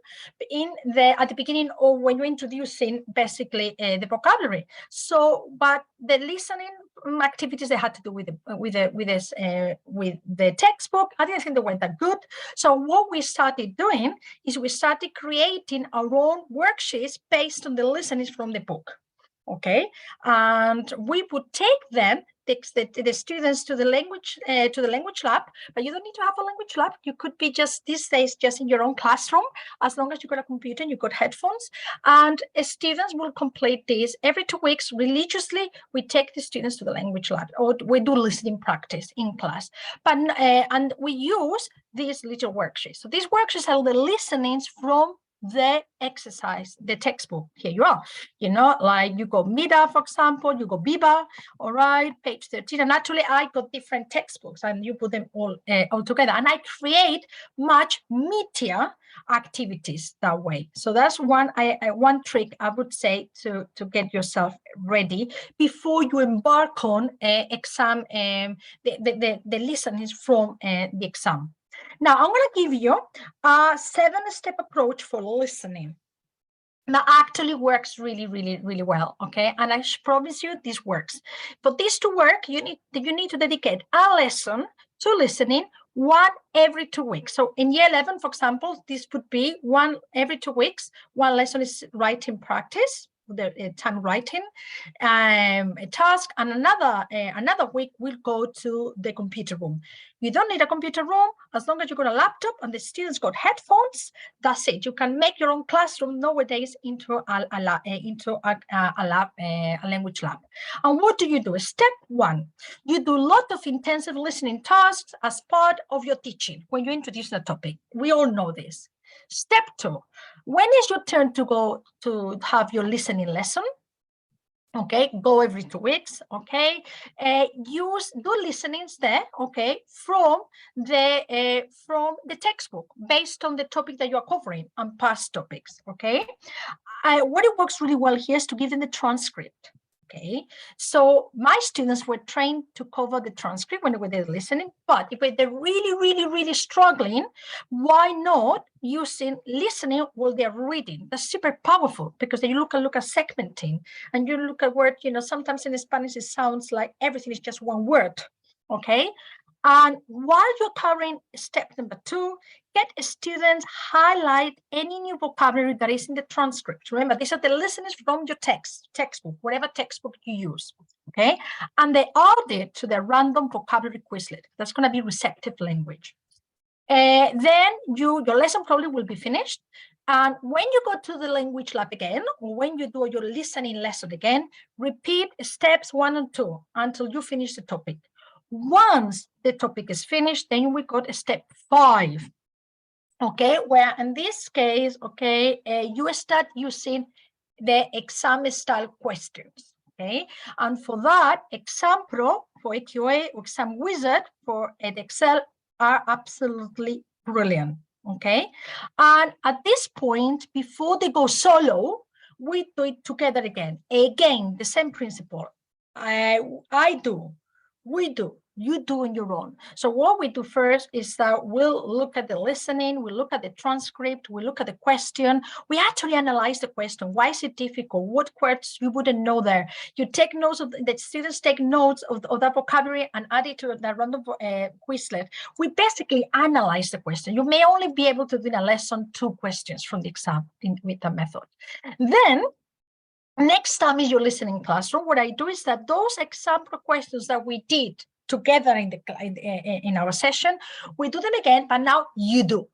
at the beginning, or when you're introducing basically the vocabulary. So, but the listening activities they had to do with the textbook, I didn't think they weren't that good. So what we started doing is we started creating our own worksheets based on the listenings from the book. Okay, and we would take them, the students to the language lab, but you don't need to have a language lab. You could be just these days just in your own classroom, as long as you've got a computer and you've got headphones. And students will complete this every 2 weeks religiously. We take the students to the language lab, or we do listening practice in class. But and we use these little worksheets. So these worksheets are the listenings from the exercise, the textbook. Here you are, like you go Mida, for example, you go Biba, all right, page 13. And actually I got different textbooks and you put them all together, and I create much meatier activities that way. So that's one trick I would say to get yourself ready before you embark on exam, the listenings from the exam. Now, I'm going to give you a 7-step approach for listening. That actually works really, really, really well, okay? And I promise you this works. For this to work, you need to dedicate a lesson to listening, one every 2 weeks. So in year 11, for example, this would be one every 2 weeks. One lesson is writing practice, time writing a task, and another week we'll go to the computer room. You don't need a computer room as long as you've got a laptop and the students got headphones. That's it. You can make your own classroom nowadays into a language lab. And what do? Step one, you do a lot of intensive listening tasks as part of your teaching when you introduce the topic. We all know this. Step two, when is your turn to go to have your listening lesson? Okay, go every 2 weeks. Okay, do listenings there. Okay, from the textbook based on the topic that you are covering and past topics. Okay, what it works really well here is to give them the transcript. Okay, so my students were trained to cover the transcript when they're listening, but if they're really struggling, why not using listening while they're reading? That's super powerful, because then you look at segmenting, and you look at word, sometimes in Spanish it sounds like everything is just one word. Okay, and while you're covering step number 2, get students highlight any new vocabulary that is in the transcript. Remember, these are the listeners from your textbook, whatever textbook you use. Okay, and they add it to the random vocabulary Quizlet. That's going to be receptive language. Then your lesson probably will be finished. And when you go to the language lab again, or when you do your listening lesson again, repeat steps 1 and 2 until you finish the topic. Once the topic is finished, then we got step 5. Okay, where in this case, okay, you start using the exam style questions. Okay, and for that, Exam Pro for AQA or Exam Wizard for Edexcel are absolutely brilliant. Okay, and at this point, before they go solo, we do it together again. Again, the same principle. I do, we do, you do on your own. So what we do first is that we'll look at the listening, we look at the transcript, we look at the question, we actually analyze the question. Why is it difficult? What words you wouldn't know there? You take notes of the students take notes of that vocabulary and add it to the random Quizlet. We basically analyze the question. You may only be able to do in a lesson 2 questions from the exam with the method. Then next time is your listening classroom. What I do is that those example questions that we did together in our session, we do them again, but now you do.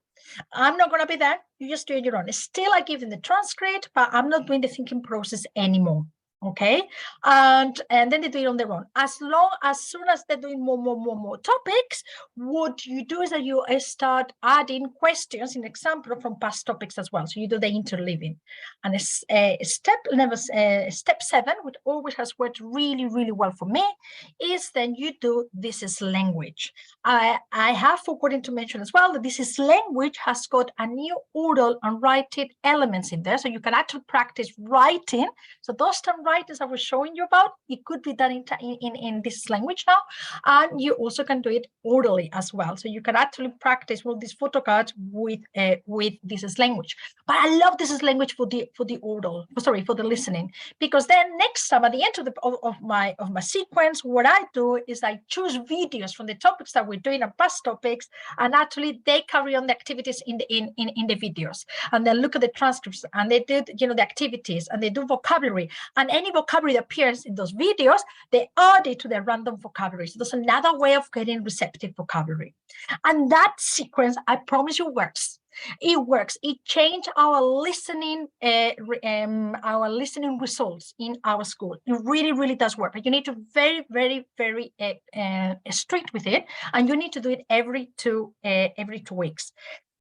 I'm not going to be there. You just do it your own. Still, I give them the transcript, but I'm not doing the thinking process anymore. Okay, and then they do it on their own. As soon as they're doing more topics, what you do is that you start adding questions in example from past topics as well. So you do the interleaving. And step 7, which always has worked really well for me, is then you do this is language. I have forgotten to mention as well that this is language has got a new oral and writing elements in there, so you can actually practice writing. So those term writers I was showing you about, it could be done in this language now, and you also can do it orally as well. So you can actually practice all these Photocards with this is language. But I love this is language for the oral, for the listening, because then next time at the end of my sequence, what I do is I choose videos from the topics that we're doing and past topics, and actually they carry on the activities in the videos, and then look at the transcripts, and they do the activities, and they do vocabulary, and any vocabulary that appears in those videos, they add it to their random vocabulary. So that's another way of getting receptive vocabulary. And that sequence, I promise you, works. It works. It changed our listening results in our school. It really does work. But you need to be very strict with it, and you need to do it every two weeks.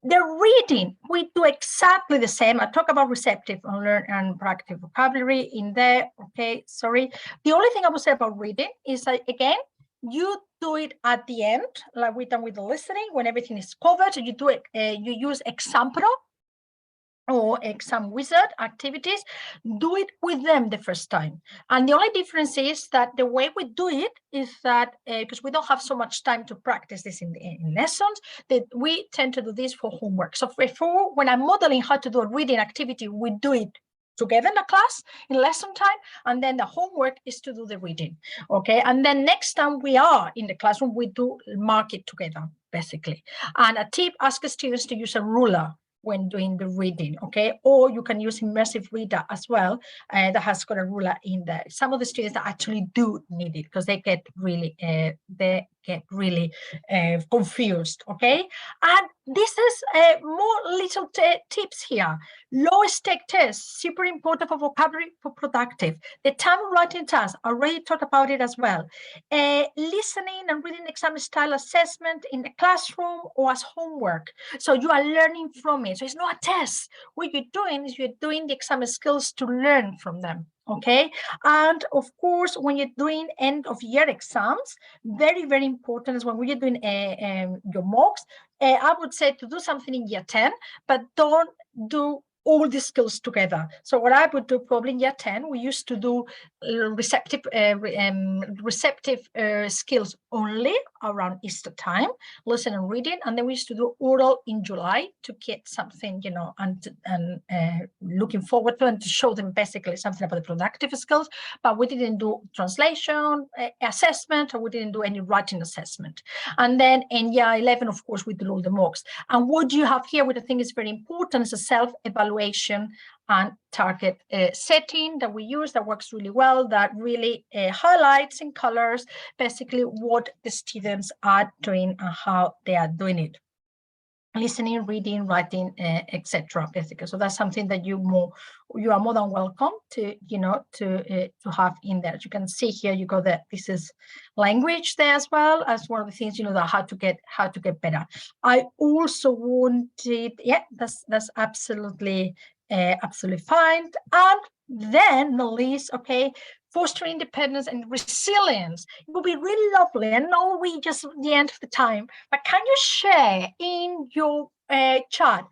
The reading, we do exactly the same. I talk about receptive and learn and practice vocabulary in there. Okay, sorry. The only thing I will say about reading is that, again, you do it at the end, like we've done with the listening, when everything is covered. So you do it, you use Exam Pro or Exam Wizard activities, do it with them the first time. And the only difference is that the way we do it is that, because we don't have so much time to practice this in lessons, that we tend to do this for homework. So when I'm modeling how to do a reading activity, we do it together in the class in lesson time, and then the homework is to do the reading. Okay, and then next time we are in the classroom, we do mark it together, basically. And a tip, ask students to use a ruler when doing the reading, okay? Or you can use immersive reader as well, that has got a ruler in there. Some of the students that actually do need it because they get really confused, okay? And this is more little tips here. Low stake tests, super important for vocabulary, for productive. The time of writing task, I already talked about it as well. Listening and reading exam style assessment in the classroom or as homework. So you are learning from it. So it's not a test. What you're doing is you're doing the exam skills to learn from them. Okay, and of course, when you're doing end of year exams, very, very important is when you're doing your mocks, I would say to do something in year 10, but don't do all the skills together. So what I would do probably in year 10, we used to do receptive skills only around Easter time, listen and reading, and then we used to do oral in July to get something, you know, and looking forward to and to show them basically something about the productive skills, but we didn't do translation assessment, or we didn't do any writing assessment. And then in year 11, of course, we did all the mocks. And what you have here, which I think is very important, is a self-evaluation and target setting that we use that works really well, that really highlights in colors basically what the students are doing and how they are doing it. Listening, reading, writing, etc. Basically, so that's something that you are more than welcome to, you know, to have in there. As you can see here, you got that this is language there as well as one of the things, you know, that how to get better. I also wanted, yeah, that's absolutely absolutely fine. And then the least, okay, fostering independence and resilience. It would be really lovely. I know we just at the end of the time, but can you share in your chat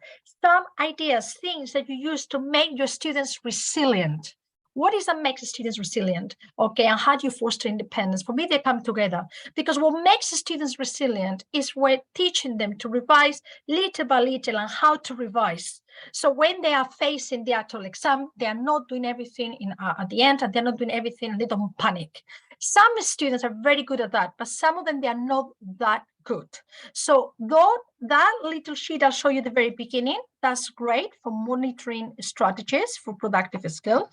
some ideas, things that you use to make your students resilient? What is that makes students resilient? Okay, and how do you foster independence? For me, they come together because what makes students resilient is we're teaching them to revise little by little and how to revise. So when they are facing the actual exam, they are not doing everything at the end, and they're not doing everything, and they don't panic. Some students are very good at that, but some of them, they are not that good. So though that little sheet I'll show you at the very beginning, that's great for monitoring strategies for productive skills.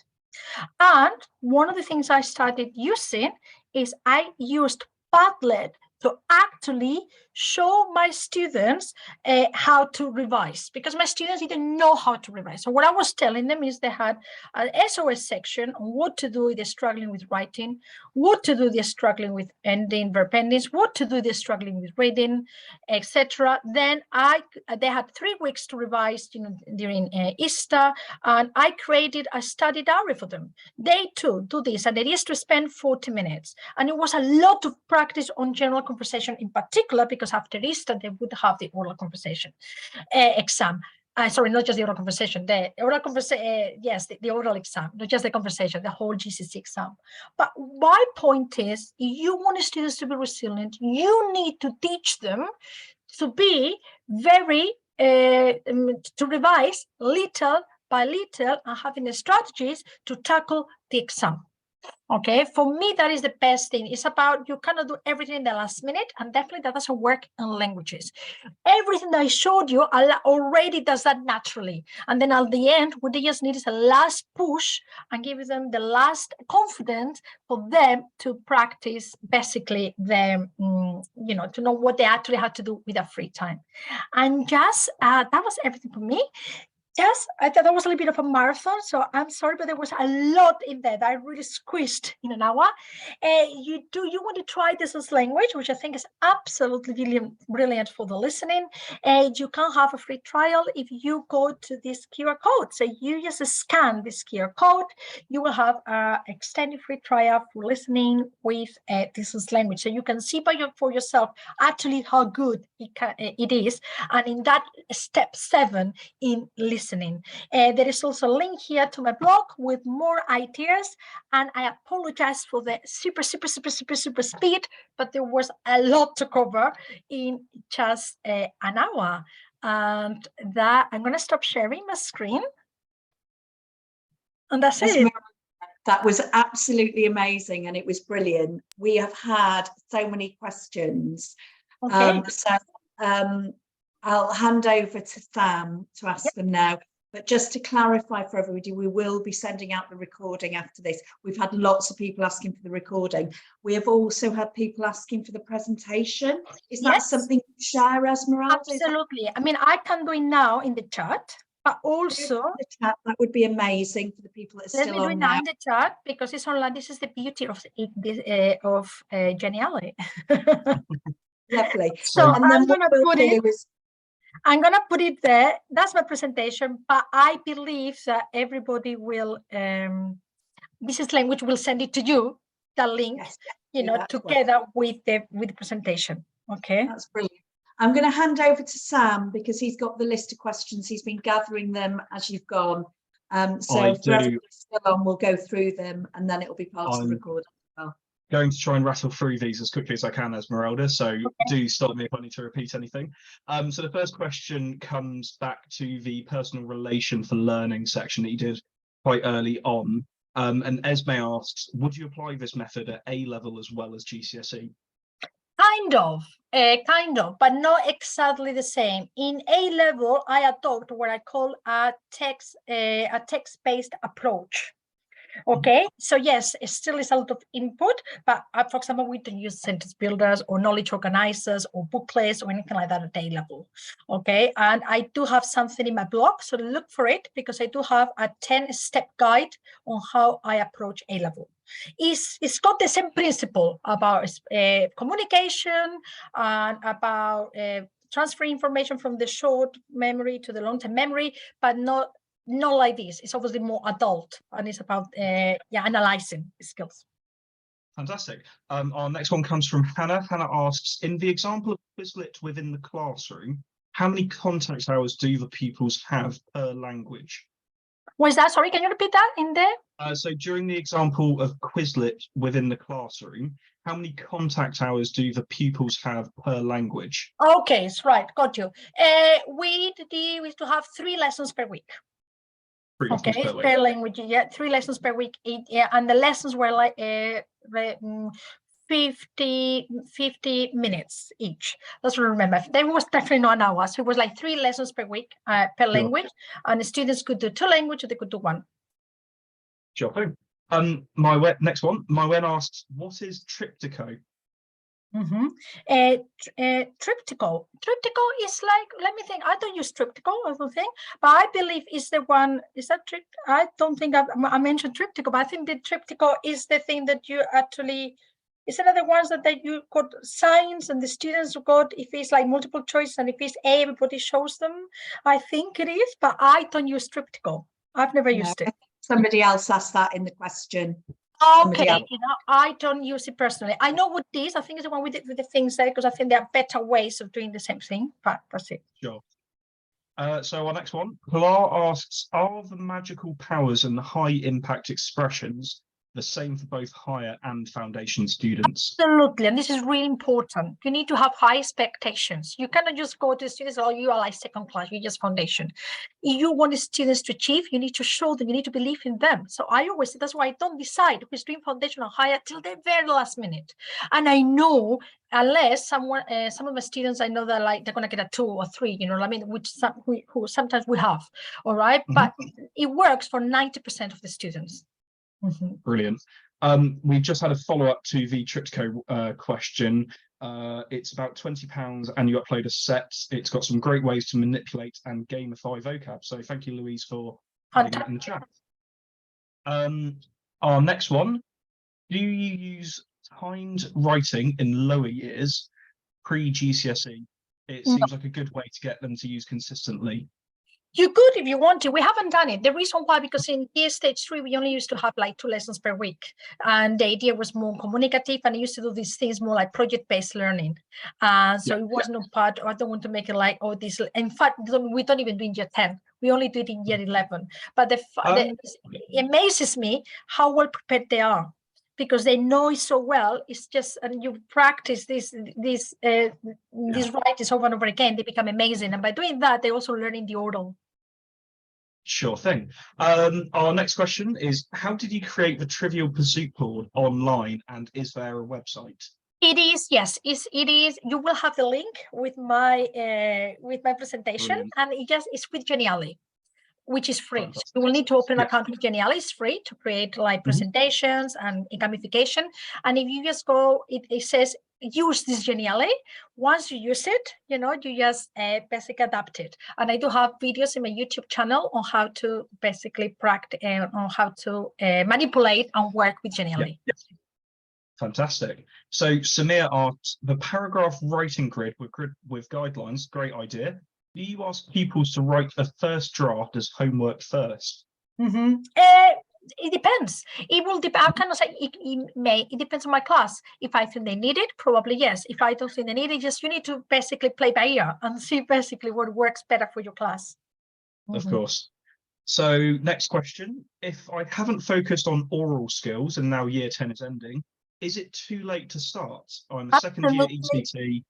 And one of the things I started using is I used Padlet to actually show my students how to revise, because my students didn't know how to revise. So what I was telling them is they had an SOS section on what to do if they're struggling with writing, what to do if they're struggling with ending verb endings, what to do if they're struggling with reading, etc. Then they had 3 weeks to revise, you know, during Easter, and I created a study diary for them. They too do this, and it is to spend 40 minutes. And it was a lot of practice on general conversation in particular, because after Easter, they would have the oral conversation exam. Sorry, not just the oral conversation, the oral conversation, yes, the oral exam, not just the conversation, the whole GCSE exam. But my point is, if you want students to be resilient, you need to teach them to be very, to revise little by little and having the strategies to tackle the exam. Okay, for me, that is the best thing. It's about, you cannot do everything in the last minute, and definitely that doesn't work in languages. Everything that I showed you already does that naturally. And then at the end, what they just need is a last push and give them the last confidence for them to practice basically them, you know, to know what they actually had to do with their free time. And just, that was everything for me. Yes, I thought that was a little bit of a marathon, so I'm sorry, but there was a lot in there that I really squeezed in an hour. You want to try this as language, which I think is absolutely brilliant for the listening. You can have a free trial if you go to this QR code. So you just scan this QR code, you will have an extended free trial for listening with this is language. So you can see for yourself actually how good it is. And in that step 7 in listening. There is also a link here to my blog with more ideas, and I apologize for the super speed, but there was a lot to cover in just an hour. And that I'm going to stop sharing my screen, and that's it. That was absolutely amazing, and it was brilliant. We have had so many questions. Okay. I'll hand over to Sam to ask them now. But just to clarify for everybody, we will be sending out the recording after this. We've had lots of people asking for the recording. We have also had people asking for the presentation. Is that something to share, Esmeralda? Absolutely. I mean, I can do it now in the chat, but also the chat, that would be amazing for the people that are still on now. In the chat, because it's online. This is the beauty of geniality. Lovely. So I'm gonna put it there. That's my presentation, but I believe that everybody will. This is language. Will send it to you. The link, yes, together with the presentation. Okay. That's brilliant. I'm going to hand over to Sam because he's got the list of questions. He's been gathering them as you've gone. So for everybody still on, we'll go through them and then it will be part of the recording as well. Going to try and rattle through these as quickly as I can, Esmeralda, so do stop me if I need to repeat anything. So the first question comes back to the personal relation for learning section that you did quite early on. And Esme asks, would you apply this method at A level as well as GCSE? Kind of, but not exactly the same. In A level, I adopt what I call a text-based approach. Okay, so yes, it still is a lot of input, but for example, we don't use sentence builders or knowledge organizers or booklets or anything like that at A level. Okay, and I do have something in my blog, so look for it because I do have a 10-step guide on how I approach A level. It's got the same principle about communication and about transferring information from the short memory to the long-term memory, but not like this. It's obviously more adult and it's about analyzing skills. Fantastic. Our next one comes from Hannah. Hannah asks, in the example of Quizlet within the classroom, how many contact hours do the pupils have per language? Was that, sorry, can you repeat that in there? So during the example of Quizlet within the classroom, how many contact hours do the pupils have per language? Okay, right, got you. We used to have 3 lessons per week. Okay, per language, 3 lessons per week, and the lessons were like 50 minutes each. Let's remember, there was definitely not an hour, so it was like 3 lessons per week per language, and the students could do 2 languages, or they could do 1. Sure thing. Next one, Mywen asks, what is triptycho? Triptycho is like, let me think, I don't use triptycho, I don't think, but I believe is the one, is that I don't think I mentioned triptycho, but I think the triptycho is the thing that you actually, is another ones that you got signs and the students got, if it's like multiple choice and if it's A, everybody shows them. I think it is, but I don't use triptycho. I've never used it. Somebody else asked that in the question. Okay, I don't use it personally. I know what this, I think it's the one with the things there, because I think there are better ways of doing the same thing, but that's it. Sure. So our next one, Pilar asks, are the magical powers and the high impact expressions the same for both higher and foundation students? Absolutely, and this is really important. You need to have high expectations. You cannot just go to the students, oh, you are like second class, you're just foundation. If you want the students to achieve, you need to show them, you need to believe in them. So I always, that's why I don't decide who's doing foundation or higher till the very last minute. And I know, unless some of my students, I know that like they're gonna get a 2 or 3, you know what I mean, which who sometimes we have, all right? But it works for 90% of the students. Brilliant. We've just had a follow-up to the triptycho question. It's about £20 and you upload a set. It's got some great ways to manipulate and gamify vocab. So thank you, Louise, for putting that in the chat. Our next one, do you use timed writing in lower years pre-GCSE? It seems like a good way to get them to use consistently. You could if you want to. We haven't done it. The reason why, because in year stage 3, we only used to have like 2 lessons per week. And the idea was more communicative, and I used to do these things more like project-based learning. So it was not part, I don't want to make it like, oh, this, in fact, we don't even do in year 10. We only do it in year 11. But it amazes me how well prepared they are, because they know it so well. It's just, and you practice these writings over and over again, they become amazing. And by doing that, they're also learning the oral. Sure thing. Our next question is, how did you create the Trivial Pursuit board online, and is there a website? It is, yes, it is. You will have the link with my presentation. Brilliant. And it's with Geniali, which is free. So Fantastic. you will need to open an Yeah. account with Geniali. It's free to create like Mhm. presentations and gamification. And if you just go, it says use this Geniali. Once you use it, you just basically adapt it. And I do have videos in my YouTube channel on how to basically practice, on how to manipulate and work with Geniali. Yeah. Fantastic. So Samir asks, the paragraph writing grid with guidelines, great idea. Do you ask pupils to write a first draft as homework first? It depends. It will depend. I cannot say it depends on my class. If I think they need it, probably yes. If I don't think they need it, you need to basically play by ear and see basically what works better for your class. Of course. So next question, if I haven't focused on oral skills and now year 10 is ending, is it too late to start? I'm a second year ECT.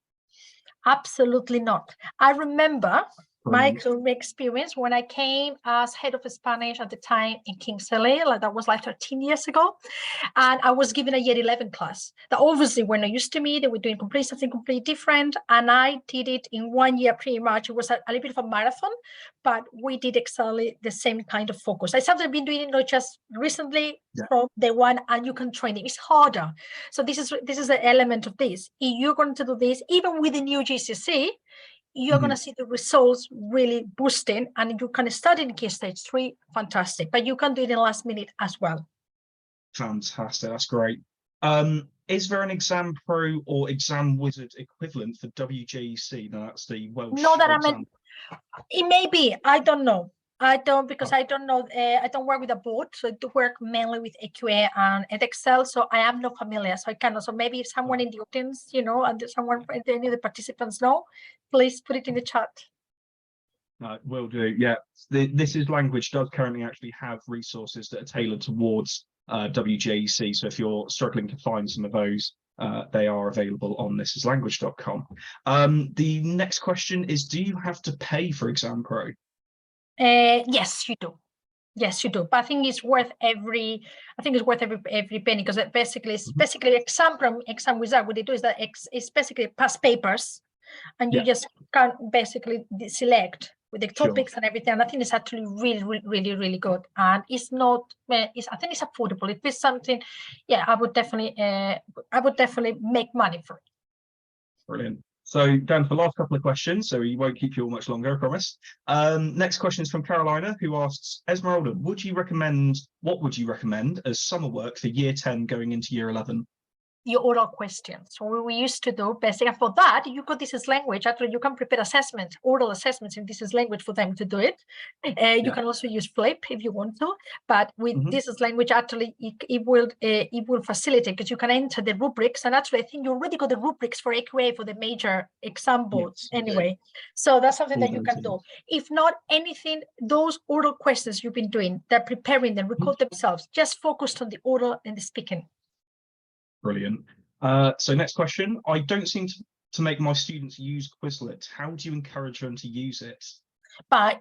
Absolutely not. I remember my Brilliant. experience when I came as head of Spanish at the time in Kingsley, like that was like 13 years ago. And I was given a year 11 class that obviously were not used to me. They were doing something completely different. And I did it in 1 year pretty much. It was a little bit of a marathon, but we did exactly the same kind of focus. I something I've been doing it not just recently from day one, and you can train it. It's harder. So this is the element of this. If you're going to do this, even with the new GCSE, you're going to see the results really boosting, and you can study in Key Stage 3, fantastic. But you can do it in the last minute as well. Fantastic, that's great. Is there an Exam Pro or Exam Wizard equivalent for WGEC? No, that's the Welsh exam. It may be, I don't know. I don't, because I don't know, I don't work with a board, so I do work mainly with AQA and Edexcel, so I am not familiar, so I cannot. So maybe if someone in the audience, and someone, any of the participants know, please put it in the chat. Will do, yeah. This is Language does currently actually have resources that are tailored towards WGEC, so if you're struggling to find some of those, they are available on thisislanguage.com. The next question is, do you have to pay for Exam Pro? Yes, you do. Yes, you do. But I think it's worth every penny, because it basically exam wizard. What they do is that it's basically past papers, and you just can basically select with the topics and everything. And I think it's actually really good. And it's not. I think it's affordable. If it's something, I would definitely make money for it. Brilliant. So down to the last couple of questions, so we won't keep you all much longer, I promise. Next question is from Carolina, who asks, Esmeralda, what would you recommend as summer work for year 10 going into year 11? Your oral questions. So we used to do basically for that. You got this is language. Actually, you can prepare assessments, oral assessments in this is language for them to do it. You can also use Flip if you want to, but with this is language, actually, it will facilitate, because you can enter the rubrics. And actually, I think you already got the rubrics for AQA for the major exam boards anyway. So that's something that you can do. If not anything, those oral questions you've been doing, they're preparing them, record themselves, just focused on the oral and the speaking. Brilliant. So next question. I don't seem to make my students use Quizlet. How do you encourage them to use it? By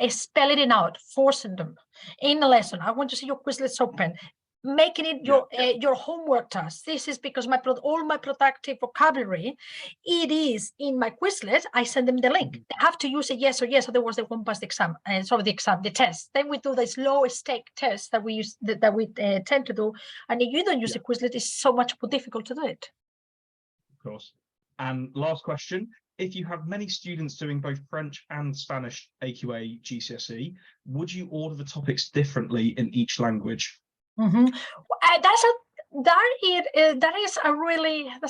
spelling it out, forcing them in the lesson. I want to see your Quizlets open. Making it your homework task. This is because all my productive vocabulary, it is in my Quizlet. I send them the link. They have to use a yes or yes, otherwise they won't pass the exam. And so the test. Then we do this low stake test that we use that we tend to do. And if you don't use a Quizlet, it's so much more difficult to do it. Of course. And last question. If you have many students doing both French and Spanish AQA GCSE, would you order the topics differently in each language? That's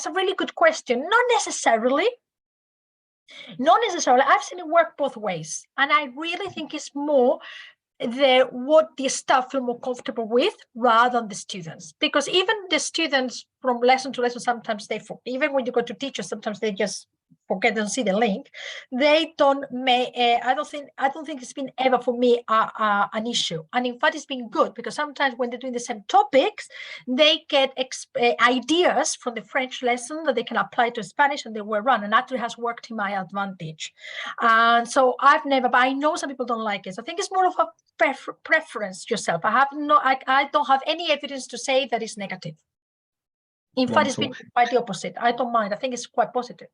a really good question. Not necessarily. I've seen it work both ways, and I really think it's more what the staff feel more comfortable with rather than the students, because even the students from lesson to lesson, sometimes even when you go to teachers, sometimes they just forget and see the link. They don't I don't think it's been ever for me an issue, and in fact it's been good, because sometimes when they're doing the same topics, they get ideas from the French lesson that they can apply to Spanish, and they will run, and actually has worked in my advantage. And so but I know some people don't like it. So I think it's more of a preference yourself. I don't have any evidence to say that it's negative. In fact, it's Wonderful. been quite the opposite. I don't mind. I think it's quite positive.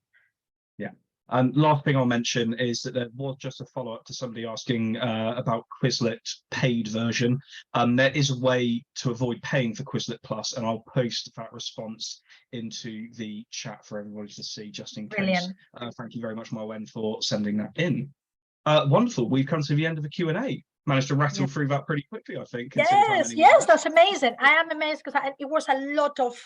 Last thing I'll mention is that there was just a follow-up to somebody asking about Quizlet paid version. There is a way to avoid paying for Quizlet Plus, and I'll post that response into the chat for everybody to see, just in case. Brilliant. Thank you very much, Marwen, for sending that in. Wonderful. We've come to the end of the Q&A. Managed to rattle through that pretty quickly, I think. Yes, that's amazing. I am amazed because it was a lot of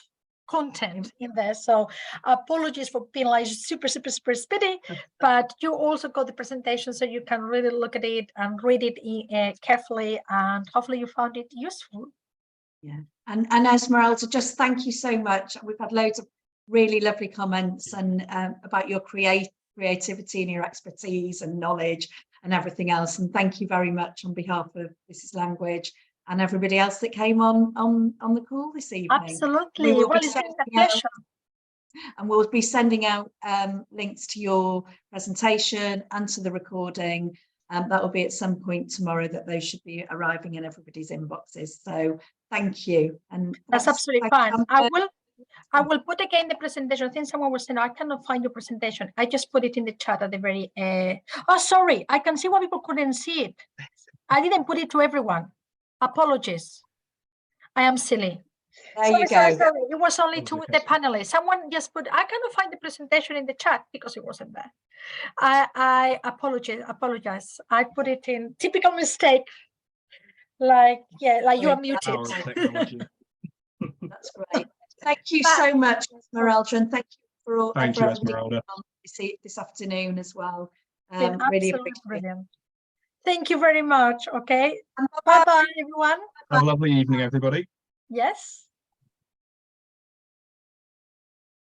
content in there, so apologies for being like super speedy, but you also got the presentation, so you can really look at it and read it carefully, and hopefully you found it useful. And Esmeralda, just thank you so much. We've had loads of really lovely comments and about your creativity and your expertise and knowledge and everything else, and thank you very much on behalf of This Is Language and everybody else that came on the call this evening. Absolutely. Well, it's been a pleasure. And we'll be sending out links to your presentation and to the recording. That will be at some point tomorrow, that those should be arriving in everybody's inboxes. So thank you. And that's absolutely fine. I will put again the presentation. I think someone was saying, I cannot find your presentation. I just put it in the chat at the very oh, sorry, I can see why people couldn't see it. I didn't put it to everyone. Apologies. I am silly. There you go. Sorry. It was only to the panelists. Someone just put, I cannot find the presentation in the chat because it wasn't there. I apologize. I put it in, typical mistake. Like you are muted. That's great. Thank you so much, Esmeralda, and thank you for all. Thank you, Esmeralda. This afternoon as well. Really brilliant. Thank you very much. Okay. Bye-bye, everyone. Have a lovely evening, everybody. Yes.